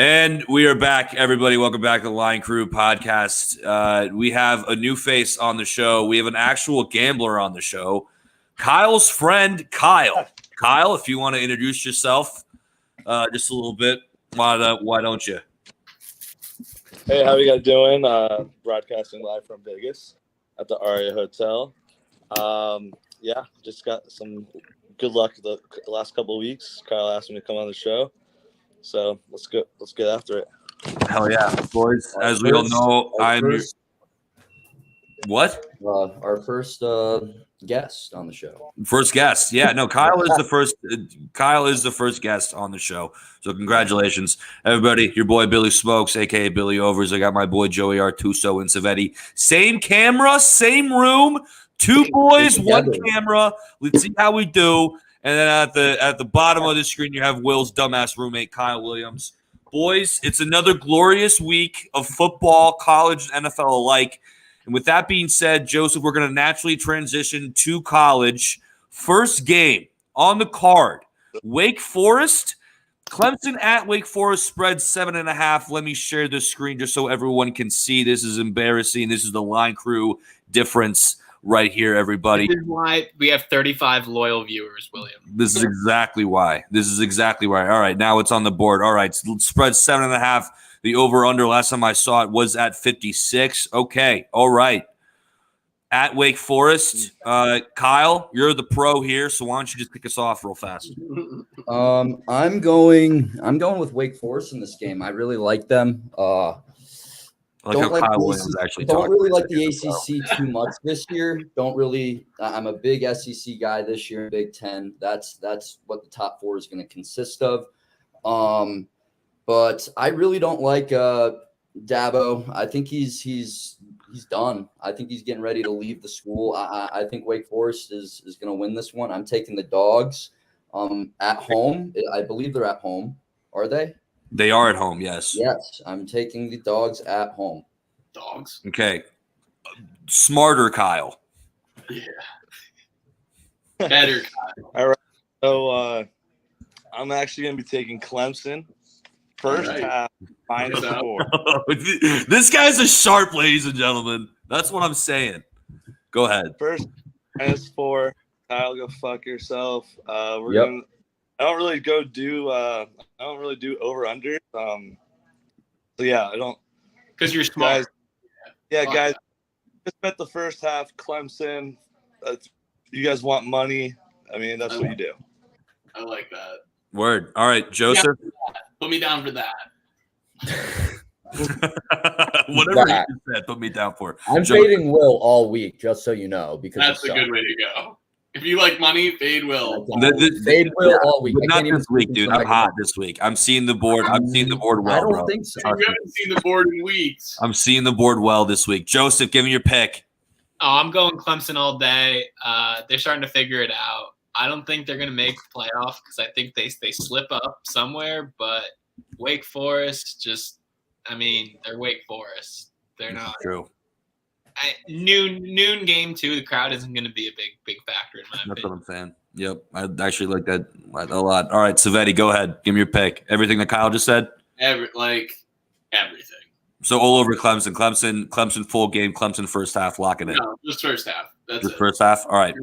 And we are back, everybody. Welcome back to the Line Crew podcast. We have a new face on the show. We have an actual gambler on the show, Kyle's friend, Kyle. Kyle, if you want to introduce yourself just a little bit, why don't you? Hey, how you guys doing? Broadcasting live from Vegas at the Aria Hotel. Just got some good luck the last couple of weeks. Kyle asked me to come on the show. So let's get after it. Hell yeah, boys! As we all know, what? Our first guest on the show. First guest, yeah. No, Kyle is the first. Kyle is the first guest on the show. So congratulations, everybody. Your boy Billy Smokes, aka Billy Overs. I got my boy Joey Artuso and Savetti. Same camera, same room. Two boys, one camera. Let's see how we do. And then at the bottom of the screen, you have Will's dumbass roommate, Kyle Williams. Boys, it's another glorious week of football, college, and NFL alike. And with that being said, Joseph, we're going to naturally transition to college. First game on the card, Wake Forest. Clemson at Wake Forest spread 7.5. Let me share this screen just so everyone can see. This is embarrassing. This is the Line Crew difference right here, everybody. This is why we have 35 loyal viewers, William. This is exactly why. All right, now it's on the board. All right, spread 7.5. The over-under, last time I saw it, was at 56. Okay, all right. At Wake Forest, Kyle, you're the pro here, so why don't you just kick us off real fast? I'm going with Wake Forest in this game. I really like them. Don't really like the ACC too much this year. I'm a big SEC guy this year in Big Ten. That's what the top four is going to consist of. But I really don't like Dabo. I think he's done. I think he's getting ready to leave the school. I think Wake Forest is going to win this one. I'm taking the Dogs at home. I believe they're at home. Are they? They are at home, yes. Yes, I'm taking the Dogs at home. Dogs. Okay. Smarter Kyle. Yeah. Better Kyle. All right. So I'm actually going to be taking Clemson. First half, -4. This guy's a sharp, ladies and gentlemen. That's what I'm saying. Go ahead. First -4. Kyle, go fuck yourself. I don't really do over under. So yeah, I don't. Because you're smart. Guys, just bet the first half. Clemson. You guys want money? I mean, that's what you do. I like that. Word. All right, Joseph. Put me down for that. Whatever you said, put me down for. I'm fading Will all week, just so you know, because that's a good way to go. If you like money, fade Will. Fade Will all week. Not this week, dude. I'm hot this week. I'm seeing the board. I'm seeing the board well. I don't think so. You haven't seen the board in weeks. I'm seeing the board well this week. Joseph, give me your pick. Oh, I'm going Clemson all day. They're starting to figure it out. I don't think they're going to make the playoff because I think they slip up somewhere. But Wake Forest, they're Wake Forest. They're not. True. Noon game too. The crowd isn't going to be a big factor in my opinion. That's what I'm saying. Yep, I actually like that a lot. All right, Savetti, go ahead. Give me your pick. Everything that Kyle just said. Everything. So all over Clemson. Clemson full game. Clemson first half. Lock it in. No, just first half. That's it. First half. All right.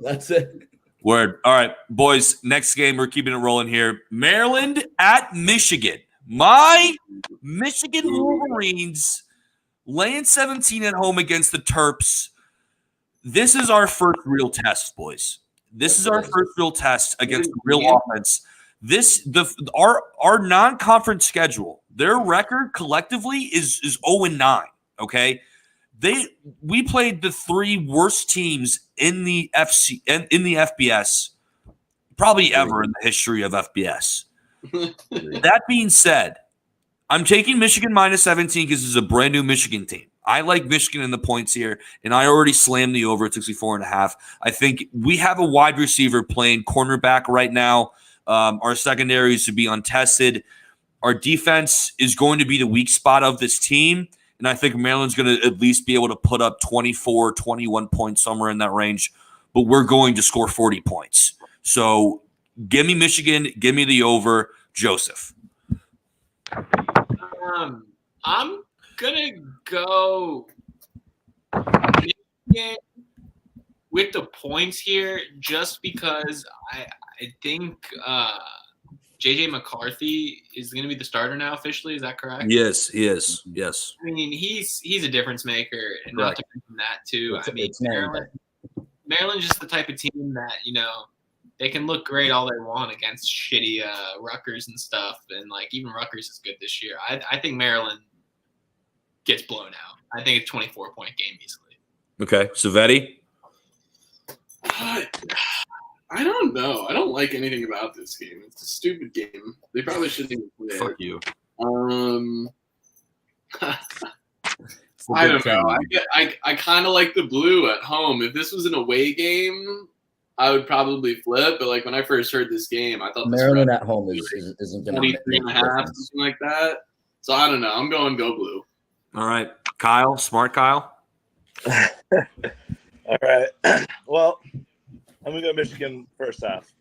That's it. Word. All right, boys. Next game, we're keeping it rolling here. Maryland at Michigan. My Michigan Wolverines laying 17 at home against the Terps. This is our first real test, boys. This is our first real test against the real offense. Our non-conference schedule, their record collectively is 0-9. Okay, we played the three worst teams in the FBS, probably ever in the history of FBS. That being said, I'm taking Michigan -17 because it's a brand new Michigan team. I like Michigan in the points here, and I already slammed the over at 64.5. I think we have a wide receiver playing cornerback right now. Our secondary should be untested. Our defense is going to be the weak spot of this team, and I think Maryland's going to at least be able to put up 24, 21 points, somewhere in that range, but we're going to score 40 points. So give me Michigan, give me the over. Joseph. I'm gonna go with the points here, just because I think JJ McCarthy is going to be the starter now officially. Is that correct? Yes, he is. Yes. I mean, he's a difference maker, and not to mention that too. Maryland's just the type of team that they can look great all they want against shitty Rutgers and stuff, and even Rutgers is good this year. I think Maryland gets blown out. I think it's 24-point game easily. Okay, Savetti. I don't know. I don't like anything about this game. It's a stupid game. They probably shouldn't even play it. Fuck you. I don't know. I kind of like the blue at home. If this was an away game, I would probably flip. But when I first heard this game, I thought Maryland at home isn't going to 23.5, something like that. So I don't know. I'm going go blue. All right, Kyle. Smart Kyle. All right. Well, I'm going to go Michigan first half.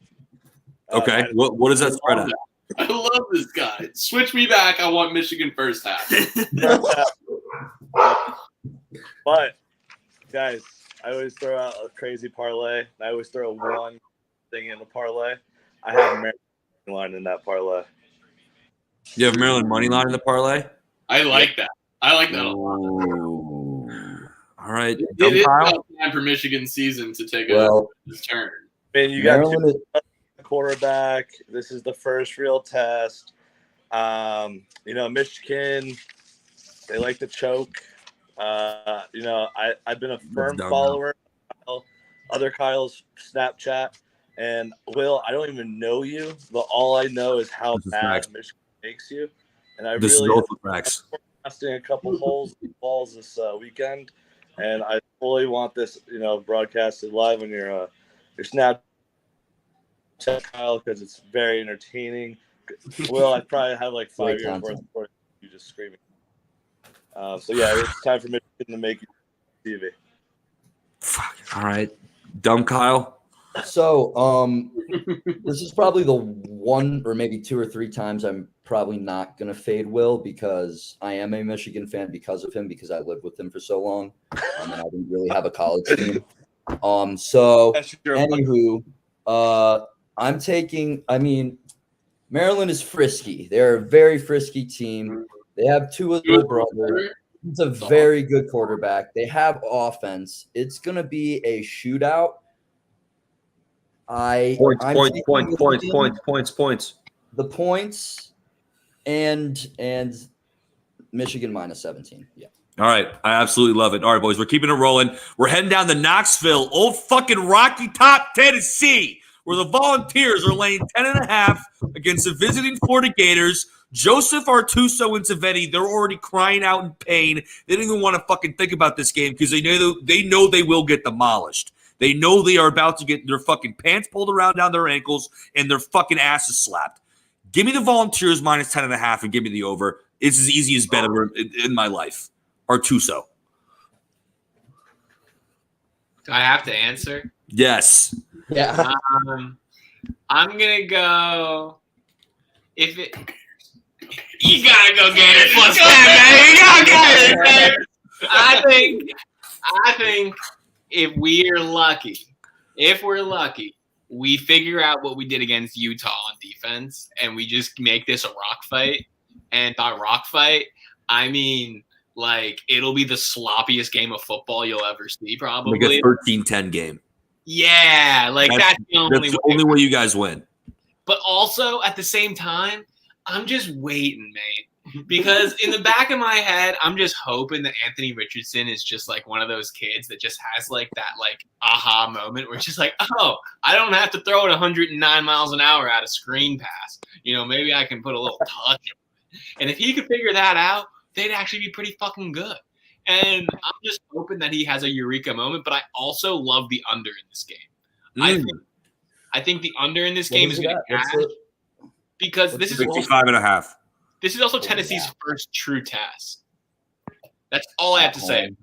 Okay. What is that spread at? I love this guy. Switch me back. I want Michigan first half. But, guys, I always throw out a crazy parlay. I always throw one thing in the parlay. I have Maryland line in that parlay. You have Maryland money line in the parlay? I like that. I like that a lot. All right. It is about time for Michigan season to take a turn. I mean, you got quarterback. This is the first real test. Michigan, they like to choke. I've been a firm follower of other Kyle's Snapchat. And, Will, I don't even know you, but all I know is how bad Michigan makes you. And I'm forecasting a couple balls this weekend. And I fully want this, broadcasted live on your Snapchat, Kyle, because it's very entertaining. Will, I'd probably have 5 years worth of you just screaming. It's time for Michigan to make TV. Fuck. All right. Dumb Kyle. So, this is probably the one or maybe 2 or 3 times I'm probably not going to fade Will, because I am a Michigan fan because of him, because I lived with him for so long. And I didn't really have a college team. Anywho, Maryland is frisky. They're a very frisky team. They have Tua's little brother. He's a very good quarterback. They have offense. It's going to be a shootout. Points. The points and Michigan minus 17. Yeah. All right. I absolutely love it. All right, boys, we're keeping it rolling. We're heading down to Knoxville, old fucking Rocky Top, Tennessee, where the Volunteers are laying 10.5 against the visiting Florida Gators. Joseph Artuso and Savetti, they're already crying out in pain. They don't even want to fucking think about this game because they know they will get demolished. They know they are about to get their fucking pants pulled around down their ankles and their fucking asses slapped. Give me the Volunteers minus 10.5 and give me the over. It's as easy as bet in my life. Artuso. Do I have to answer? Yes. Yeah. I'm gonna go. You gotta go Gators plus 10, man. You gotta go Gators. I think if we're lucky, we figure out what we did against Utah on defense, and we just make this a rock fight. And by rock fight, I mean it'll be the sloppiest game of football you'll ever see, probably. Like a 13-10 game. Yeah, that's the only way you guys win. But also, at the same time, I'm just waiting, mate. Because in the back of my head, I'm just hoping that Anthony Richardson is just one of those kids that just has that aha moment where it's just oh, I don't have to throw it 109 miles an hour at a screen pass. Maybe I can put a little touch on it. And if he could figure that out, they'd actually be pretty fucking good. And I'm just hoping that he has a eureka moment, but I also love the under in this game. I think the under in this game is going to cash because this is 55.5. This is also Tennessee's first true test. That's all I have to say.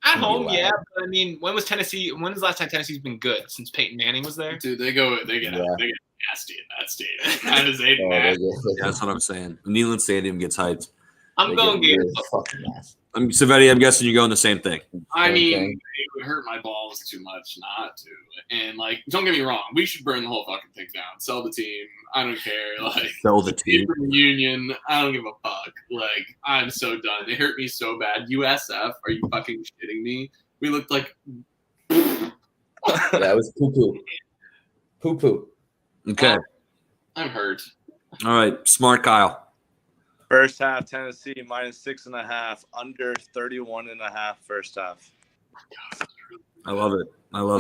At home, yeah. But I mean, when was the last time Tennessee's been good? Since Peyton Manning was there? Dude, they get nasty in that stadium. That is a nasty. That's what I'm saying. Neyland Stadium gets hyped. I'm going Gators. Savetti, I'm guessing you're going the same thing. I mean, it would hurt my balls too much not to. And, like, don't get me wrong. We should burn the whole fucking thing down. Sell the team. I don't care. Like, sell the team. Union. I don't give a fuck. Like, I'm so done. It hurt me so bad. USF, are you fucking shitting me? We looked like. Yeah, it was poo-poo. Poo-poo. Okay. I'm hurt. All right. Smart Kyle. First half, Tennessee -6.5, under 31.5 first half. I love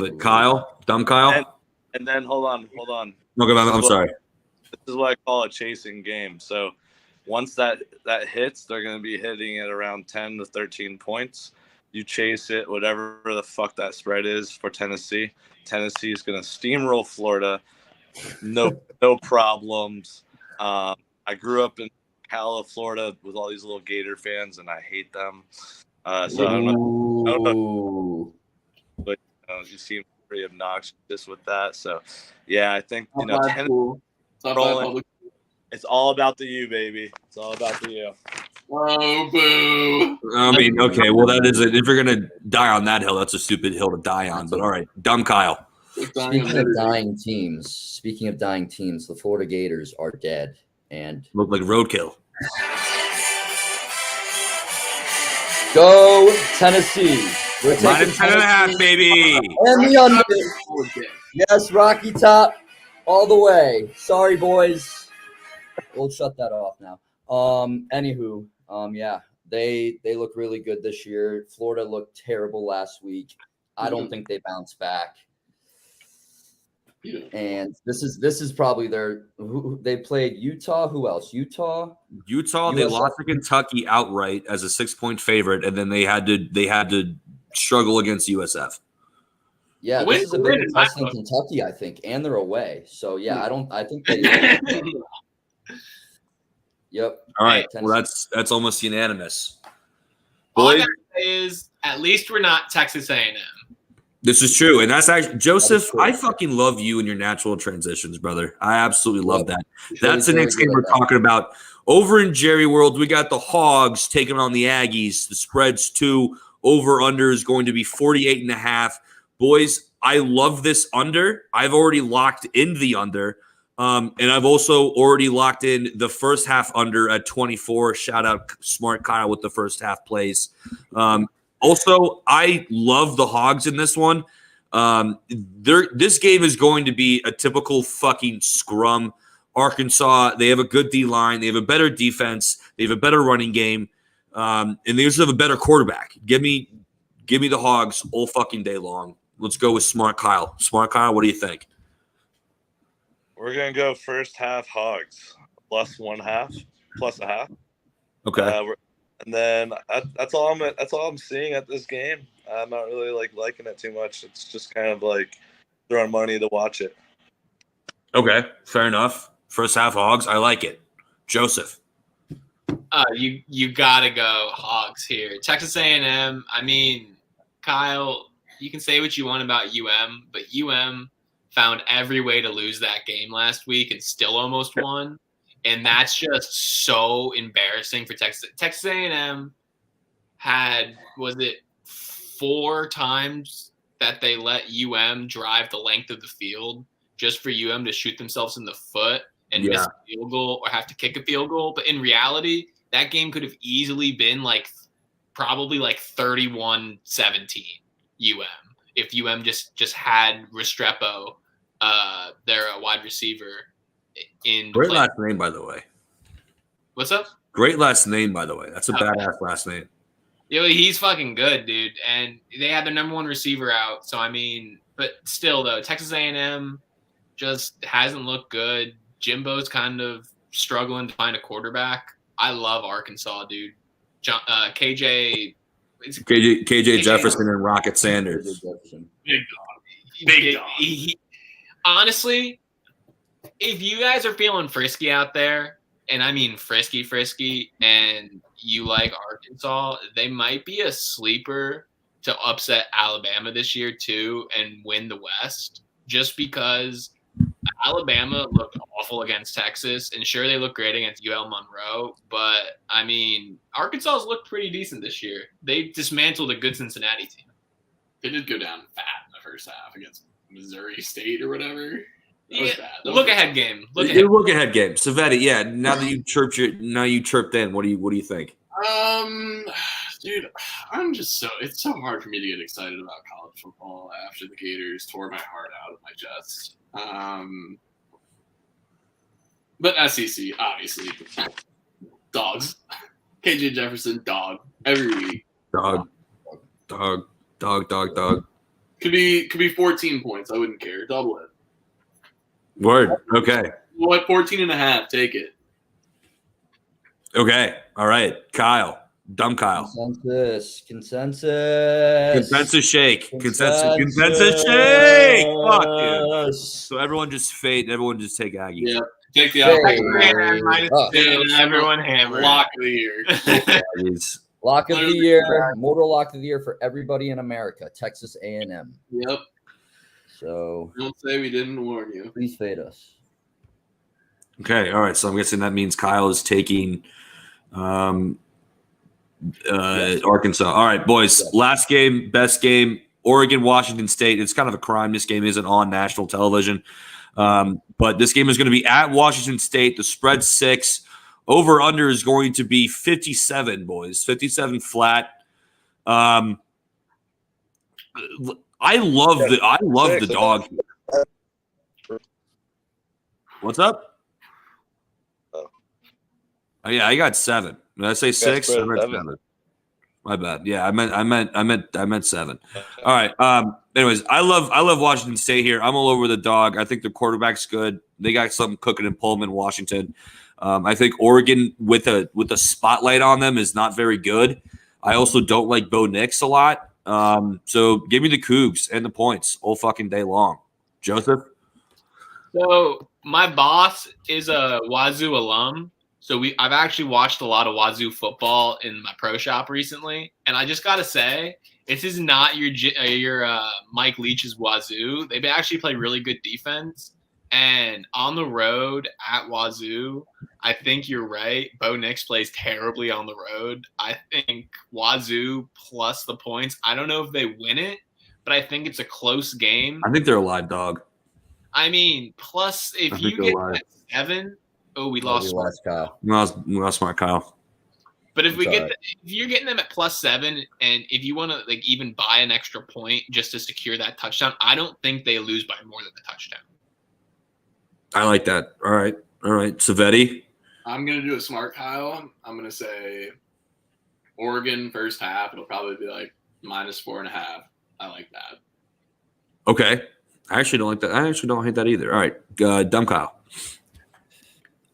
it. Kyle, dumb Kyle. And then hold on. Okay, I'm sorry. This is what I call a chasing game. So once that hits, they're going to be hitting it around 10 to 13 points. You chase it, whatever the fuck that spread is for Tennessee. Tennessee is going to steamroll Florida. No problems. I grew up in Florida with all these little Gator fans, and I hate them. So I don't know, but you seem pretty obnoxious with that. So yeah, I think it's all about the U, baby. It's all about the U. Oh, boo! I mean, okay, well that is it. If you're gonna die on that hill, that's a stupid hill to die on. But all right, dumb Kyle. Speaking of dying teams, the Florida Gators are dead and look like roadkill. Go Tennessee. We're taking -10.5, baby. And the under. Yes, Rocky Top all the way. Sorry, boys. We'll shut that off now. Anywho, yeah, they look really good this year. Florida looked terrible last week. I don't think they bounce back. And this is probably they played Utah. Who else? Utah. They lost to Kentucky outright as a 6-point favorite, and then they had to struggle against USF. Yeah, this is a big test in Kentucky, I think, and they're away. So yeah, I think they. Yep. All right. Well, that's almost unanimous. All I gotta say is, at least we're not Texas A&M. This is true, and that's actually Joseph. I fucking love you and your natural transitions, brother. I absolutely love that. That's the next game we're talking about. Over in Jerry World, we got the Hogs taking on the Aggies. The spread's 2. Over/under is going to be 48.5. Boys, I love this under. I've already locked in the under, and I've also already locked in the first half under at 24. Shout out Smart Kyle with the first half plays. Also, I love the Hogs in this one. This game is going to be a typical fucking scrum. Arkansas, they have a good D-line. They have a better defense. They have a better running game. And they also have a better quarterback. Give me the Hogs all fucking day long. Let's go with Smart Kyle. Smart Kyle, what do you think? We're going to go first half Hogs, +1/2, +0.5. Okay. And then that's all I'm seeing at this game. I'm not really liking it too much. It's just kind of like throwing money to watch it. Okay, fair enough. First half Hogs, I like it. Joseph. You gotta go Hogs here. Texas A&M. I mean, Kyle, you can say what you want about UM, but UM found every way to lose that game last week and still almost won. And that's just so embarrassing for Texas. Texas A&M had, was it 4 times that they let UM drive the length of the field just for UM to shoot themselves in the foot and miss a field goal or have to kick a field goal. But in reality, that game could have easily been probably 31-17 UM if UM just had Restrepo, their wide receiver. Great last name, by the way. What's up? Great last name, by the way. That's a badass last name. Yo, he's fucking good, dude. And they had their number 1 receiver out. So, I mean, but still, though, Texas A&M just hasn't looked good. Jimbo's kind of struggling to find a quarterback. I love Arkansas, dude. KJ Jefferson and Rocket Sanders. Big dog. Honestly, if you guys are feeling frisky out there, and I mean frisky, and you like Arkansas, they might be a sleeper to upset Alabama this year too and win the West, just because Alabama looked awful against Texas, and sure, they look great against UL Monroe, but, I mean, Arkansas's looked pretty decent this year. They dismantled a good Cincinnati team. They did go down fat in the first half against Missouri State or whatever. That was bad. Look ahead game. Look ahead game. Savetti, yeah. Now that you chirped in, what do you think? Dude, it's so hard for me to get excited about college football after the Gators tore my heart out of my chest. But SEC, obviously, dogs. KJ Jefferson, dog every week. Dog. Could be 14 points. I wouldn't care. Double it. Word. Okay. What? 14.5. Take it. Okay. All right. Kyle. Dumb Kyle. Consensus shake. Consensus shake. Fuck, dude. So everyone just fade. Everyone just take Aggies. Yeah. Take the Everyone hammer. Lock of the year. Lock of the year. Mortal lock of the year for everybody in America. Texas A&M. Yep. So don't say we didn't warn you. Please fade us. Okay. All right. So I'm guessing that means Kyle is taking Arkansas. All right, boys. Yes. Last game, best game. Oregon, Washington State. It's kind of a crime. This game isn't on national television. But this game is going to be at Washington State. The spread's 6. Over under is going to be 57, boys. 57 flat. I love the dog. What's up? Oh yeah, I got 7. Did I say 6? I meant 7. My bad. Yeah, I meant 7. All right. Anyways, I love Washington State here. I'm all over the dog. I think the quarterback's good. They got something cooking in Pullman, Washington. I think Oregon with a spotlight on them is not very good. I also don't like Bo Nix a lot. So give me the Cougs and the points all fucking day long. Joseph? So my boss is a Wazoo alum. So I've actually watched a lot of Wazoo football in my pro shop recently, and I just gotta say, this is not your Mike Leach's Wazoo. They actually play really good defense, and on the road at Wazoo, I think you're right. Bo Nix plays terribly on the road. I think Wazoo plus the points. I don't know if they win it, but I think it's a close game. I think they're a live dog. I mean, plus if you get that 7. Oh, we lost Kyle. We lost Smart Kyle. But if if you're getting them at +7, and if you want to even buy an extra point just to secure that touchdown, I don't think they lose by more than the touchdown. I like that. All right. Savetti? I'm gonna do a Smart Kyle. I'm gonna say Oregon first half. It'll probably be like -4.5. I like that. Okay. I actually don't like that. I actually don't hate that either. All right. Dumb Kyle.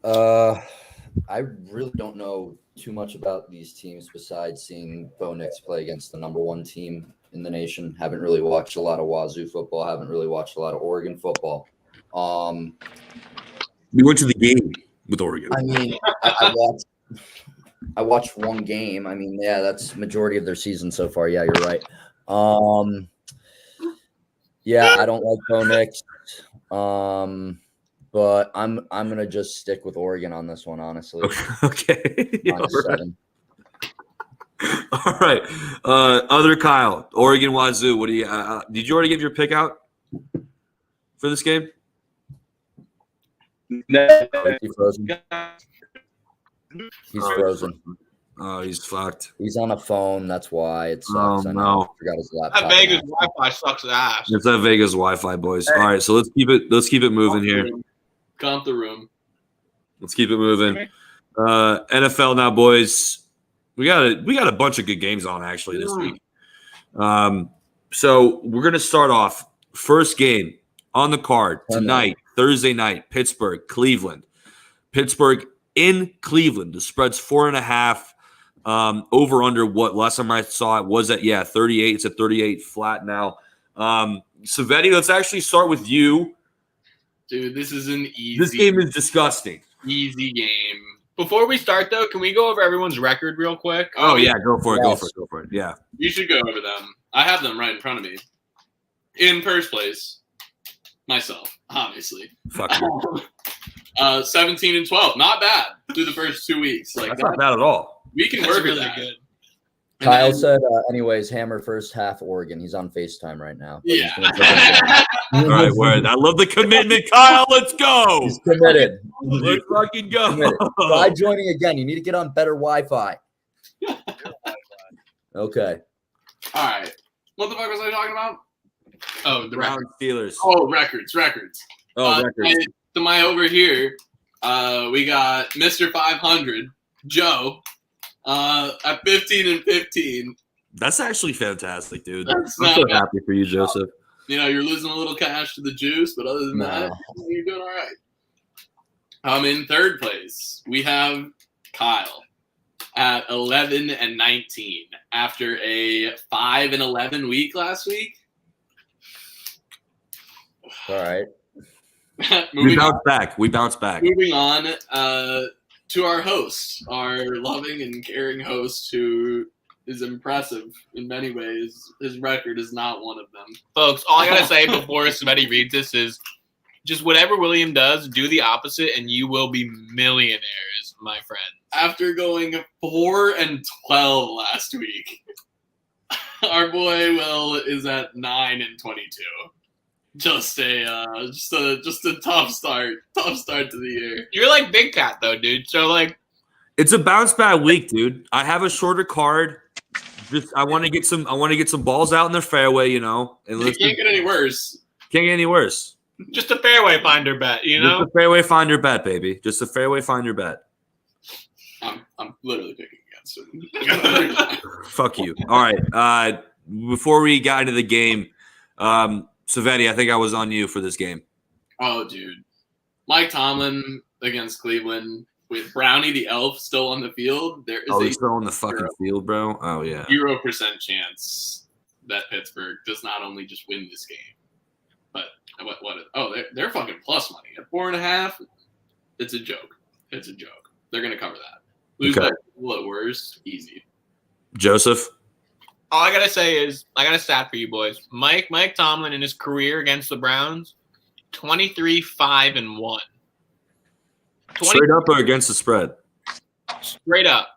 I really don't know too much about these teams besides seeing Bo Nix play against the number 1 team in the nation. Haven't really watched a lot of Wazoo football. Haven't really watched a lot of Oregon football. We went to the game with Oregon. I mean, I watched one game. I mean, yeah, that's majority of their season so far. Yeah, you're right. Yeah, I don't like Bo Nix. But I'm gonna just stick with Oregon on this one, honestly. Okay. All right. Other Kyle, Oregon Wazoo. What do you? Did you already give your pick out for this game? No. He's frozen. He's frozen. Oh, he's fucked. He's on a phone. That's why it sucks. Oh, no. I forgot his laptop. That Vegas Wi-Fi sucks ass. It's that Vegas Wi-Fi, boys. All right, so let's keep it moving here. Comp the room. Let's keep it moving. NFL now, boys. We got a bunch of good games on actually this week. So we're gonna start off first game on the card tonight, Thursday night, Pittsburgh, Cleveland. Pittsburgh in Cleveland. The spread's 4.5. Over under what last time I saw it was at 38. It's at 38 flat now. Savetti, let's actually start with you. Dude, this is an easy. This game is disgusting. Easy game. Before we start, though, can we go over everyone's record real quick? Oh yeah, go for it. Go for it. Yeah. You should go over them. I have them right in front of me. In first place, Myself, obviously. Fuck you. 17-12, not bad through the first 2 weeks. Like That's not bad at all. We can That's work really with that. good. Kyle said, anyways, hammer first half Oregon. He's on FaceTime right now. Yeah. All right, word. I love the commitment, Kyle. Let's go. He's committed. Let's fucking go. Committed. Try joining again. You need to get on better Wi-Fi. Okay. All right. What the fuck was I talking about? Oh, the Brown records. Steelers. Oh, records. Oh, records. To my over here, we got Mr. 500, Joe, at 15-15. That's actually fantastic, dude. That's I'm not so bad. happy for you, Joseph. You know, you're losing a little cash to the juice, but other than that, you're doing all right. In third place, we have Kyle at 11-19 after a 5-11 week last week. All right. We bounced back. Moving on to our host, our loving and caring host, who is impressive in many ways. His record is not one of them. Folks, all I got to say before somebody reads this is just whatever William does, do the opposite, and you will be millionaires, my friend. After going 4-12 last week, our boy Will is at 9-22. Just a tough start to the year. You're like Big Cat though, dude. So like, It's a bounce back week, dude. I have a shorter card. I want to get some balls out in the fairway, you know. And It can't get any worse. Can't get any worse. just a fairway finder bet, you know. Just a fairway finder bet, baby. Just a fairway finder bet. I'm literally picking against him. Fuck you. All right. Before we got into the game, Savetti, I think I was on you for this game. Oh, dude. Mike Tomlin against Cleveland with Brownie the Elf still on the field. There is He's still on the fucking field, bro. Oh, yeah. 0% chance that Pittsburgh does not only just win this game, but they're fucking plus money at 4.5. It's a joke. They're gonna cover that. Lose Okay. that at worst, easy. Joseph? All I gotta say is I got a stat for you boys. Mike Tomlin in his career against the Browns, 23-5-1. Straight up or against the spread? Straight up.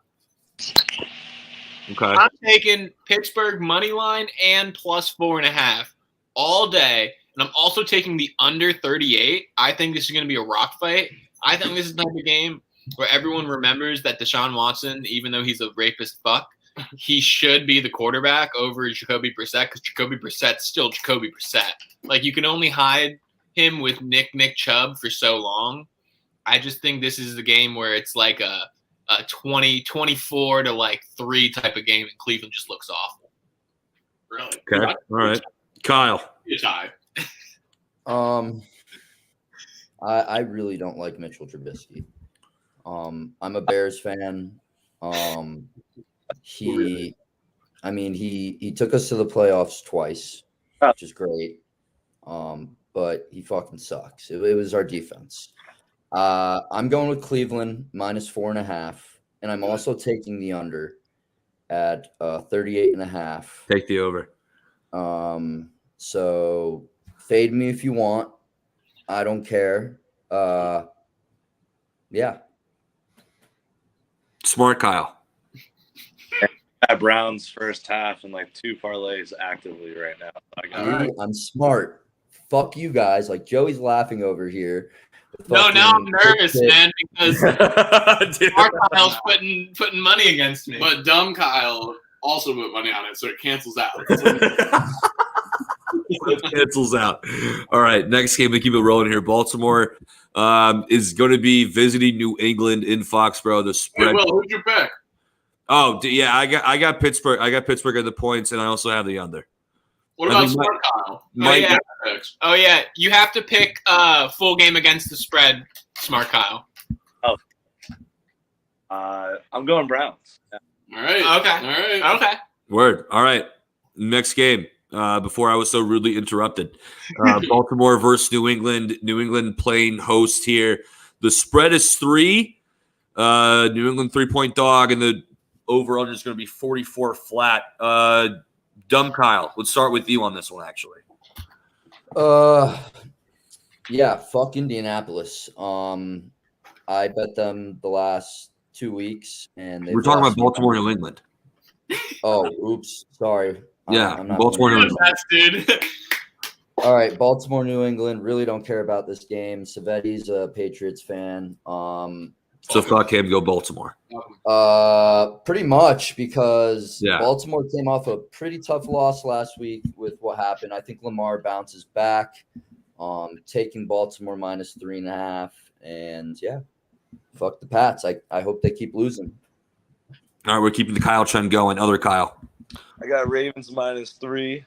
Okay. I'm taking Pittsburgh money line and plus 4.5 all day. And I'm also taking the under 38. I think this is going to be a rock fight. I think this is the type of game where everyone remembers that Deshaun Watson, even though he's a rapist fuck, he should be the quarterback over Jacoby Brissett because Jacoby Brissett's still Jacoby Brissett. Like, you can only hide him with Nick Chubb for so long. I just think this is the game where it's like a 24 to like 3 type of game, and Cleveland just looks awful. Really? Okay. All right. Kyle. You tie. I really don't like Mitchell Trubisky. I'm a Bears fan. He took us to the playoffs twice, which is great. But he fucking sucks. It was our defense. I'm going with Cleveland minus 4.5, and I'm also taking the under at 38.5. Take the over. So fade me if you want. I don't care. Yeah. Smart Kyle. At Browns first half and like 2 parlays actively right now. I'm smart. Fuck you guys. Like Joey's laughing over here. No, now I'm nervous, man, because Smart Kyle's putting money against me. But dumb Kyle also put money on it, so it cancels out. It cancels out. All right, next game, we keep it rolling here. Baltimore is going to be visiting New England in Foxborough. The spread. Hey, Will, who'd you pick? Oh, yeah, I got Pittsburgh. I got Pittsburgh at the points, and I also have the under. What about Smart Kyle? Oh yeah, you have to pick full game against the spread, Smart Kyle. Oh, I'm going Browns. All right. Okay. Word. All right. Next game. Before I was so rudely interrupted, Baltimore versus New England. New England playing host here. The spread is 3. New England 3-point dog, and the over/under is going to be 44 flat. Dumb Kyle, let's start with you on this one, actually. Yeah, fuck Indianapolis. I bet them the last 2 weeks, and We're talking about Baltimore, New England. Oh, oops, sorry. Yeah, I'm not Baltimore, New England. That's dude. All right, Baltimore, New England. Really don't care about this game. Savetti's a Patriots fan. So fuck him. Go Baltimore. Pretty much because Yeah. Baltimore came off a pretty tough loss last week with what happened. I think Lamar bounces back. Taking Baltimore minus 3.5, and yeah, fuck the Pats. I hope they keep losing. All right, we're keeping the Kyle trend going. Other Kyle. I got Ravens minus 3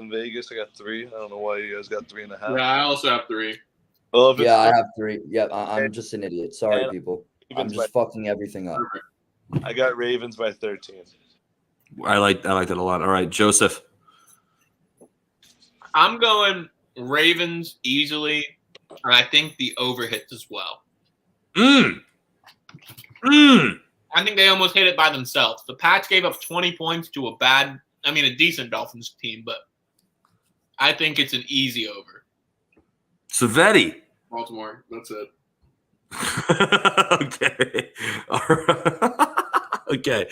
in Vegas. I got 3. I don't know why you guys got 3.5. Yeah, I also have 3. Well, if it's I have 3. Yeah, I'm just an idiot. Sorry, and people. I'm Ravens just fucking everything up. I got Ravens by 13. I like that a lot. All right, Joseph. I'm going Ravens easily, and I think the over hits as well. I think they almost hit it by themselves. The Pats gave up 20 points to a decent Dolphins team, but I think it's an easy over. Savetti. Baltimore. That's it. Okay. All right. Okay.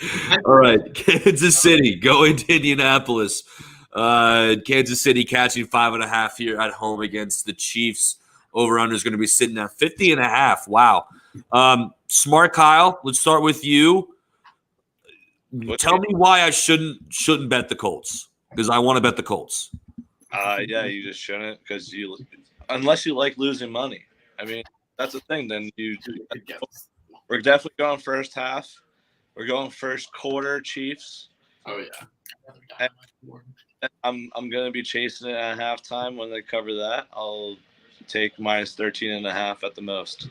All right. Kansas City going to Indianapolis. Kansas City catching 5.5 here at home against the Chiefs. Over-under is going to be sitting at 50.5. Wow. Smart Kyle, let's start with you. Tell me why I shouldn't bet the Colts, because I want to bet the Colts. Yeah, you just shouldn't, because unless you like losing money. I mean, that's the thing. Then we're definitely going first half. We're going first quarter Chiefs. Oh yeah. And I'm gonna be chasing it at halftime. When they cover that, I'll take minus 13.5 at the most.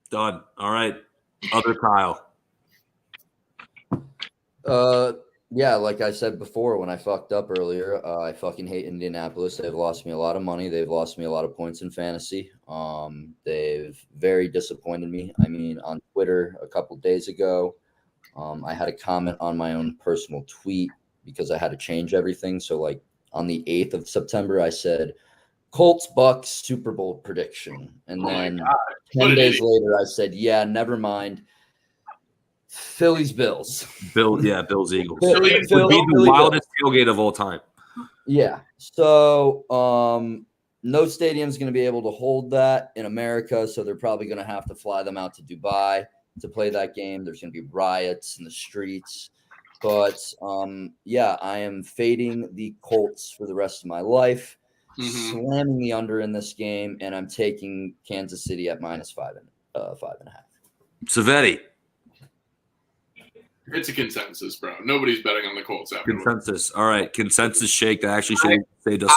Done. All right. Other Kyle. Yeah, like I said before when I fucked up earlier, I fucking hate Indianapolis. They've lost me a lot of money. They've lost me a lot of points in fantasy. They've very disappointed me. I mean, on Twitter a couple days ago, I had a comment on my own personal tweet because I had to change everything. So, like, on the 8th of September, I said, Colts Bucks Super Bowl prediction. And then 10 days later, I said, yeah, never mind. Phillies Bills. Bills Eagles. Phillies would be the wildest tailgate of all time. Yeah. So no stadium's going to be able to hold that in America, so they're probably going to have to fly them out to Dubai to play that game. There's going to be riots in the streets. But yeah, I am fading the Colts for the rest of my life, slamming the under in this game, and I'm taking Kansas City at minus 5.5. Savetti. It's a consensus, bro. Nobody's betting on the Colts after. Consensus. All right. Consensus shake. That actually should say us.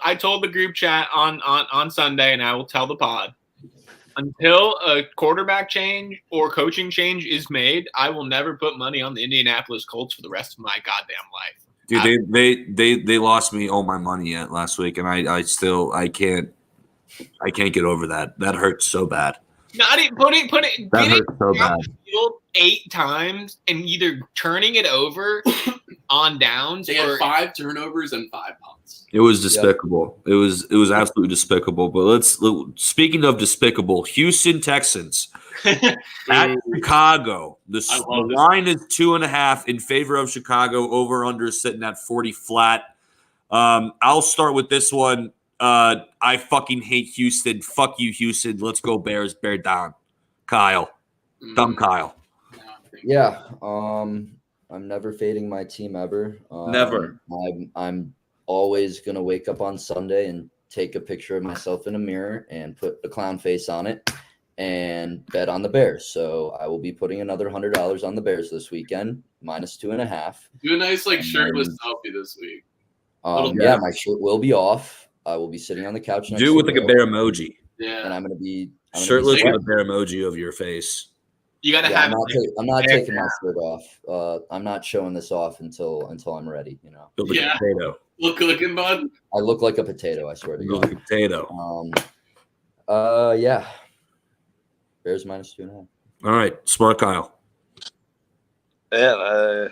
I told the group chat on Sunday, and I will tell the pod. Until a quarterback change or coaching change is made, I will never put money on the Indianapolis Colts for the rest of my goddamn life. Dude, they lost me all my money last week, and I can't get over that. That hurts so bad. Not even put it. That hurts so bad. 8 times and either turning it over on downs. They had 5 turnovers and 5 punts. It was despicable. Yep. It was absolutely despicable. But speaking of despicable, Houston Texans at Chicago. The line is 2.5 in favor of Chicago. Over under sitting at 40 flat. I'll start with this one. I fucking hate Houston. Fuck you, Houston. Let's go Bears. Bear down. Kyle. Dumb Kyle. Yeah. I'm never fading my team ever. Never. I'm always gonna wake up on Sunday and take a picture of myself in a mirror and put a clown face on it and bet on the Bears. So I will be putting another $100 on the Bears this weekend, minus 2.5. Do a nice shirtless selfie this week. Yeah, my shirt will be off. I will be sitting on the couch. Do it with like a bear emoji. Yeah. And I'm gonna be shirtless with a bear emoji of your face. You gotta have. I'm not taking my shirt off. I'm not showing this off until I'm ready. You know. Look like a potato. Looking, bud. I look like a potato. I swear to God. Like a potato. Yeah. Bears minus 2.5. All right, smart Kyle. Yeah.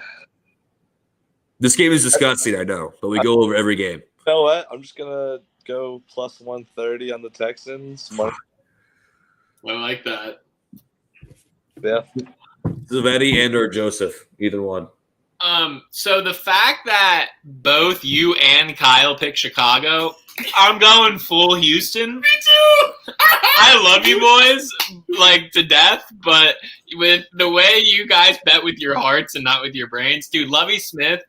This game is disgusting, I know, but we go over every game. You know what? I'm just gonna go plus 130 on the Texans. I like that. Yeah. Zavetti and or Joseph, either one. So the fact that both you and Kyle picked Chicago, I'm going full Houston. Me too. I love you boys like to death, but with the way you guys bet with your hearts and not with your brains, dude, Lovie Smith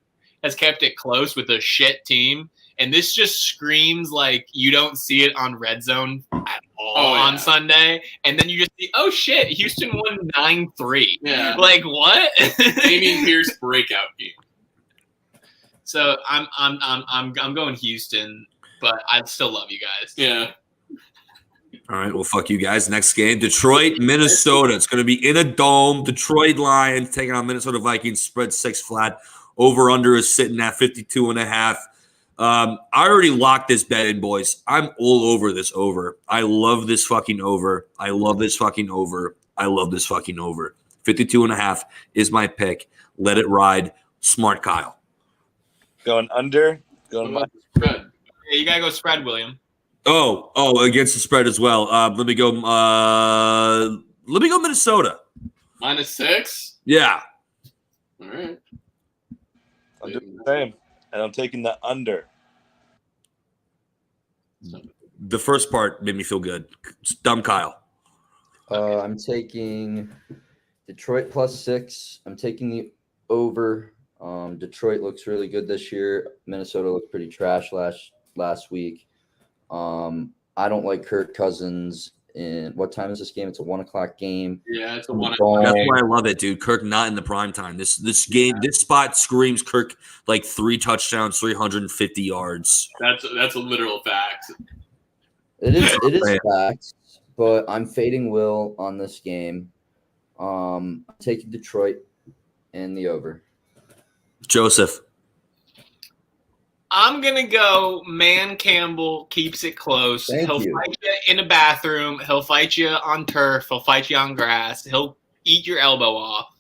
has kept it close with a shit team, and this just screams like you don't see it on Red Zone at all on Sunday, and then you just see, oh shit, Houston won 9-3. Yeah, like what? Damien Pierce breakout game. So I'm going Houston, but I still love you guys. Yeah. All right, well, fuck you guys. Next game, Detroit, Minnesota. It's going to be in a dome. Detroit Lions taking on Minnesota Vikings. Spread 6 flat. Over under is sitting at 52.5. I already locked this bet in, boys. I'm all over this over. I love this fucking over. I love this fucking over. I love this fucking over. 52.5 is my pick. Let it ride. Smart Kyle. Going under. What Going about the spread? Yeah, you gotta go spread, William. Oh, against the spread as well. Let me go Minnesota. -6. Yeah. All right. I'm doing the same, and I'm taking the under. The first part made me feel good. Dumb Kyle. I'm taking Detroit +6. I'm taking the over. Detroit looks really good this year. Minnesota looked pretty trash last week. I don't like Kirk Cousins. And what time is this game? It's a 1:00 game. Yeah, it's a 1 That's why I love it, dude. Kirk not in the prime time. This game, this spot screams Kirk like 3 touchdowns, 350 yards. That's a literal fact. It is facts, but I'm fading Will on this game. I'm taking Detroit and the over. Joseph. I'm going to go Man Campbell keeps it close. He'll fight you in a bathroom. He'll fight you on turf. He'll fight you on grass. He'll eat your elbow off.